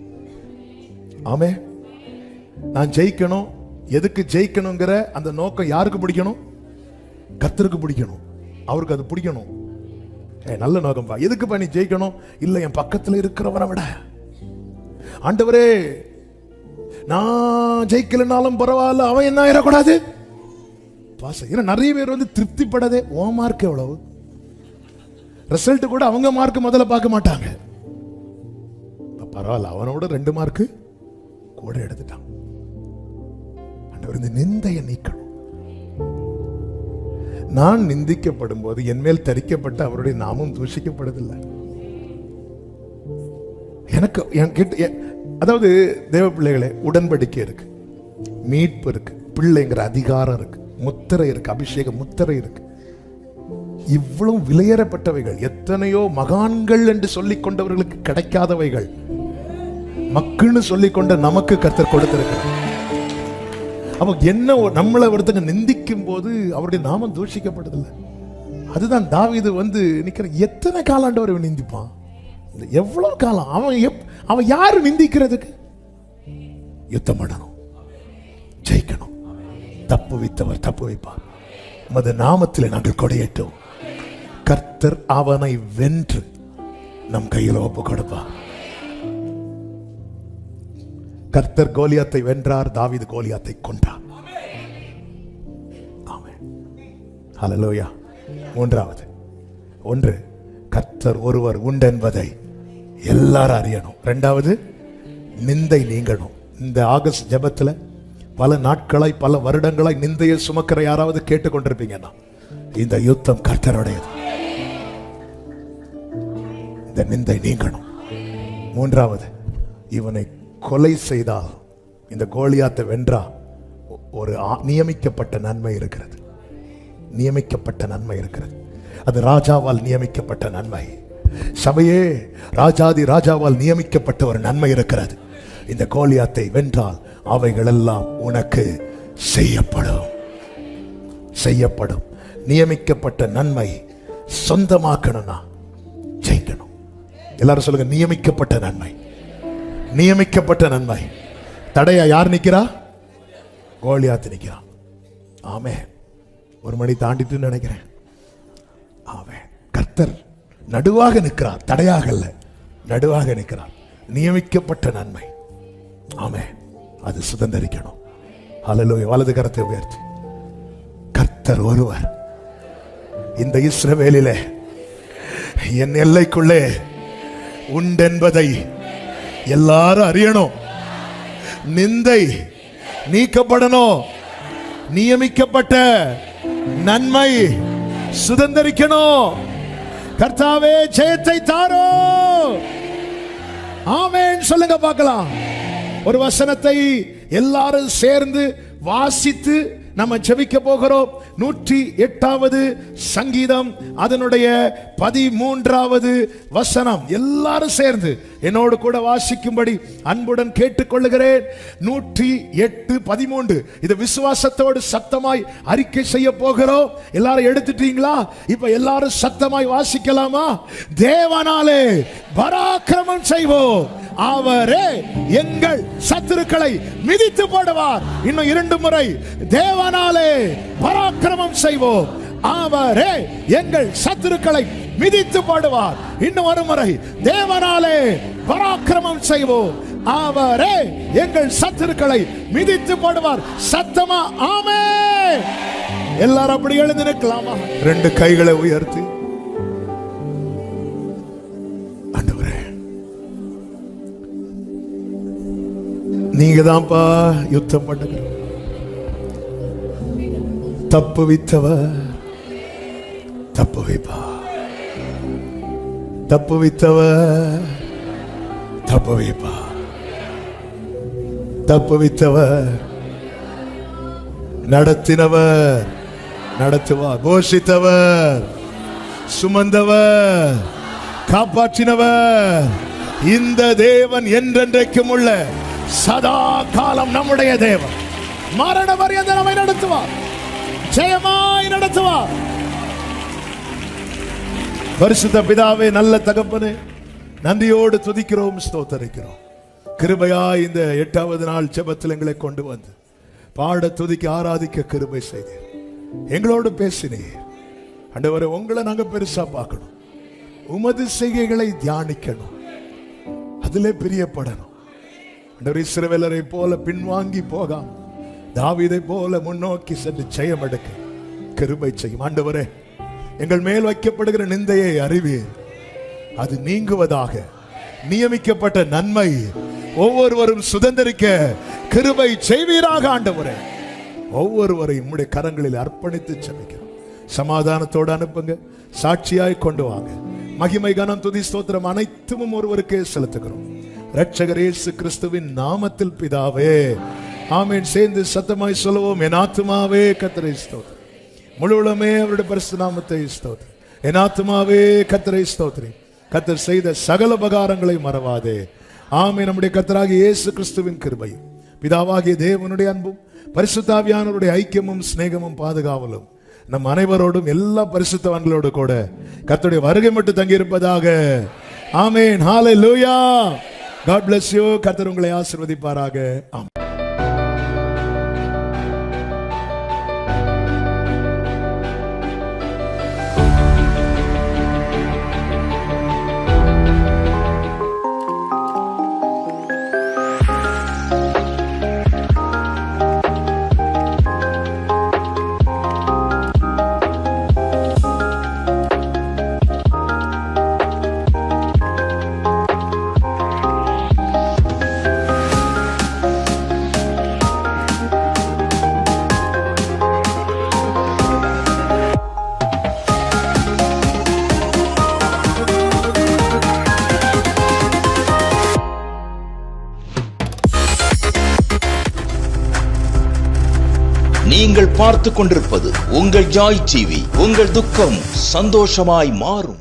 ஆமே, நான் ஜெயிக்கணும், எதுக்கு ஜெயிக்கணுங்கிற அந்த நோக்கம் யாருக்கு பிடிக்கணும்? கர்த்தருக்கு பிடிக்கணும். அவருக்கு அது பிடிக்கணும். நல்ல நோக்கம்பா. எதுக்குப்பா நீ ஜெயிக்கணும்? இல்ல என் பக்கத்துல இருக்கிறவரை விட ஆண்டவரே நான் ஜெயிக்கலனாலும் பரவாயில்ல, அவன் என்ன ஆயிடக்கூடாது. ஏன்னா நிறைய பேர் வந்து திருப்திப்படதே ஓ மார்க் எவ்வளவு, ரிசல்ட் கூட அவங்க மார்க் முதல்ல பார்க்க மாட்டாங்க. பரவாயில்ல, அவனோட 2 மார்க் கூட எடுத்துட்டான். ஆண்டவர் இந்த நிந்தையை நீக்கணும். நான் நிந்திக்கப்படும் போது என் மேல் தரிக்கப்பட்ட அவருடைய நாமம் தூஷிக்கப்படுதில்லை. எனக்கு என்கிட்ட, அதாவது தேவ பிள்ளைகளே, உடன்படிக்கை இருக்கு, மீட்பு இருக்கு, பிள்ளைங்கிற அதிகாரம் இருக்கு, முத்திரை இருக்கு, அபிஷேக முத்திரை இருக்கு. இவ்வளவு விலையேறப்பட்டவைகள், எத்தனையோ மகான்கள் என்று சொல்லிக் கொண்டவர்களுக்கு கிடைக்காதவைகள் மக்கள்னு சொல்லிக் கொண்ட நமக்கு கர்த்தர் கொடுத்திருக்கிறார். அப்ப என்ன, நம்மளை ஒருத்தங்க நிந்திக்கும் போது அவருடைய நாமம் தூஷிக்கப்படுதில்லை. அதுதான் தாவீது வந்து நிக்கிற. எத்தனை காலாண்டவர் நிந்திப்பான்? எவ்வளவு காலம்? அவன் யாரு நிந்திக்கிறதுக்கு? யுத்தம் பண்ணணும், ஜெயிக்கணும். தப்பு வைத்தவர் தப்பு வைப்பார். உமது நாமத்தில் நாங்கள் கொடையேற்றோம். கர்த்தர் அவனை வென்று நம் கையில் ஒப்பு கொடுப்பார். கர்த்தர் கோலியாத்தை வென்றார், தாவீது கோலியாத்தை கொன்றார். ஆமென், ஹல்லேலூயா. மூன்றாவது ஒன்று, கர்த்தர் ஒருவர் உண்டு என்பதை எல்லாரும் அறியணும். இரண்டாவது, நிந்தை நீங்கணும். இந்த ஆகஸ்ட் ஜெபத்துல பல நாட்களாய், பல வருடங்களாய் நிந்தையை சுமக்கிற யாராவது கேட்டுக்கொண்டிருப்பீங்கன்னா, இந்த யுத்தம் கர்த்தருடையது. இந்த நிந்தை நீங்கணும். மூன்றாவது, இவனை கொலை செய்தால், இந்த கோலியாத்தை வென்றா, ஒரு நியமிக்கப்பட்ட நன்மை இருக்கிறது. நியமிக்கப்பட்ட நன்மை இருக்கிறது. அது ராஜாவால் நியமிக்கப்பட்ட நன்மை. சபையே, ராஜாதி ராஜாவால் நியமிக்கப்பட்ட ஒரு நன்மை இருக்கிறது. இந்த கோலியாத்தை வென்றால் அவைகள் எல்லாம் உனக்கு செய்யப்படும், செய்யப்படும். நியமிக்கப்பட்ட நன்மை சொந்தமாக்கணும்னா ஜெயிக்கணும். எல்லாரும் சொல்லுங்க, நியமிக்கப்பட்ட நன்மை. நியமிக்கப்பட்ட நன்மை. தடையா யார் நிக்கிறா? கோலியாத்து நிக்கிறா. ஆமே, 1 மணி தாண்டிட்டு நினைக்கிறேன். ஆமே, கர்த்தர் நடுவாக நிற்கிறார், தடையாக அல்ல, நடுவாக நிற்கிறார். நியமிக்கப்பட்ட நன்மை. ஆமே, அது சுதந்திரிக்கணும். ஹல்லேலூயா. வலது கரத்தை உயர்த்தி, கர்த்தர் ஒருவர் இந்த இஸ்ரவேலிலே என் எல்லைக்குள்ளே உண்டென்பதை எல்லாரும் அறியணும். நிந்தை நீக்கப்படணும். நியமிக்கப்பட்ட நன்மை சுதந்தரிக்கணும். கர்த்தாவே ஜெயத்தை தாரோ. ஆமென் சொல்லுங்க பார்க்கலாம். ஒரு வசனத்தை எல்லாரும் சேர்ந்து வாசித்து நம்ம ஜெபிக்க போகிறோம். 108வது சங்கீதம் அதனுடைய 13வது வசனம் எல்லாரும் சேர்ந்து என்னோடு கூட வாசிக்கும்படி அன்புடன் கேட்டுக்கொள்ளுகிறேன். 108:13 இது விசுவாசத்தோடு சத்தமாய் அறிக்கை செய்ய போகிறோம். எல்லாரும் எடுத்துட்டீங்களா? இப்ப எல்லாரும் சத்தமாய் வாசிக்கலாமா? தேவனாலே பராக்கிரமம் செய்வோம், அவரே எங்கள் சத்துருக்களை மிதித்து போடுவார். இன்னும் 2 முறை. தேவனாலே பராக்கிரமம் செய்வோம், அவரே எங்கள் சத்துருக்களை மிதித்து போடுவார். இன்னும் ஒரு முறை. தேவனாலே பராக்கிரமம் செய்வோம், அவரே எங்கள் சத்துருக்களை மிதித்து போடுவார். சத்தமா ஆமென். எல்லாரும் அப்படி எழுந்து நிற்கலாமா? 2 கைகளை உயர்த்தி, ஆண்டவரே நீங்க தான்ப்பா யுத்தம் பண்ணுங்க. தப்பு வைத்தவ தப்பு வைப்பா, தப்பு வைத்தவ தப்பு வைப்பா, தப்பு வைத்தவர் நடத்தினவர் நடத்துவார், போஷித்தவர் சுமந்தவர் காப்பாற்றினவர். இந்த தேவன் என்றென்றைக்கும் உள்ள சதா காலம் நம்முடைய தேவன். மரண பரியந்தம் நம்மை நடத்துவார், ஜெயமாய் நடத்துவார். பரிசுத்த பிதாவே, நல்ல தகப்பனே, நன்றியோடு துதிக்கிறோம், ஸ்தோத்தரிக்கிறோம். கிருபையாய் இந்த 8வது நாள் ஜெபத்தில் எங்களை கொண்டு வந்து பாட துதிக்க ஆராதிக்க கிருபை செய்தீர். எங்களோடு பேசினீர் ஆண்டவரே. உங்களை நாங்க பெருசா பார்க்கணும், உமது செய்கைகளை தியானிக்கணும், அதிலே பிரியப்படணும். ஆண்டவரே, இஸ்ரவேலரை போல பின்வாங்கி போகாம தாவீதை போல முன்னோக்கி சென்று ஜெயம் எடுக்க கிருபை செய்யும். ஆண்டவரே, எங்கள் மேல் வைக்கப்படுகிற நிந்தையை அறிவீர், அது நீங்குவதாக. நியமிக்கப்பட்ட நன்மை ஒவ்வொருவரும் சுதந்திரிக்க கிருபை செய்வீராக. ஆண்டவரே, ஒவ்வொருவரையும் உம்முடைய கரங்களில் அர்ப்பணித்து ஜெபிக்கிறோம். சமாதானத்தோடு அனுப்புங்க, சாட்சியாய் கொண்டு வாங்க. மகிமை கனம் துதி ஸ்தோத்திரம் அனைத்தும் ஒருவருக்கே செலுத்துகிறோம், இரட்சகர் இயேசு கிறிஸ்துவின் நாமத்தில் பிதாவே, ஆமென். சேர்ந்து சத்தமாய் சொல்லுவோம். என் ஆத்துமாவே கர்த்தரை ஸ்தோத்திரி, முழுவதுமே அவருடைய பரிசுத்த நாமத்தை ஸ்தோத்திரி. என் ஆத்துமாவே கர்த்தரை ஸ்தோத்திரி, கர்த்தர் செய்த சகல உபகாரங்களை மறவாதே. ஆமென். நம்முடைய கர்த்தராகிய இயேசு கிறிஸ்துவின் கிருபையும் பிதாவாகிய தேவனுடைய அன்பும் பரிசுத்த ஆவியானவருடைய ஐக்கியமும் சிநேகமும் பாதுகாவலும் நம் அனைவரோடும் எல்லா பரிசுத்தவான்களோடு கூட கர்த்தருடைய வருகை மட்டும் தங்கியிருப்பதாக. ஆமென். ஹல்லேலூயா. God bless you. கர்த்தர் உங்களை ஆசீர்வதிப்பாராக. ஆமென். நீங்கள் பார்த்துக் கொண்டிருப்பது உங்கள் ஜாய் டிவி. உங்கள் துக்கம் சந்தோஷமாய் மாறும்.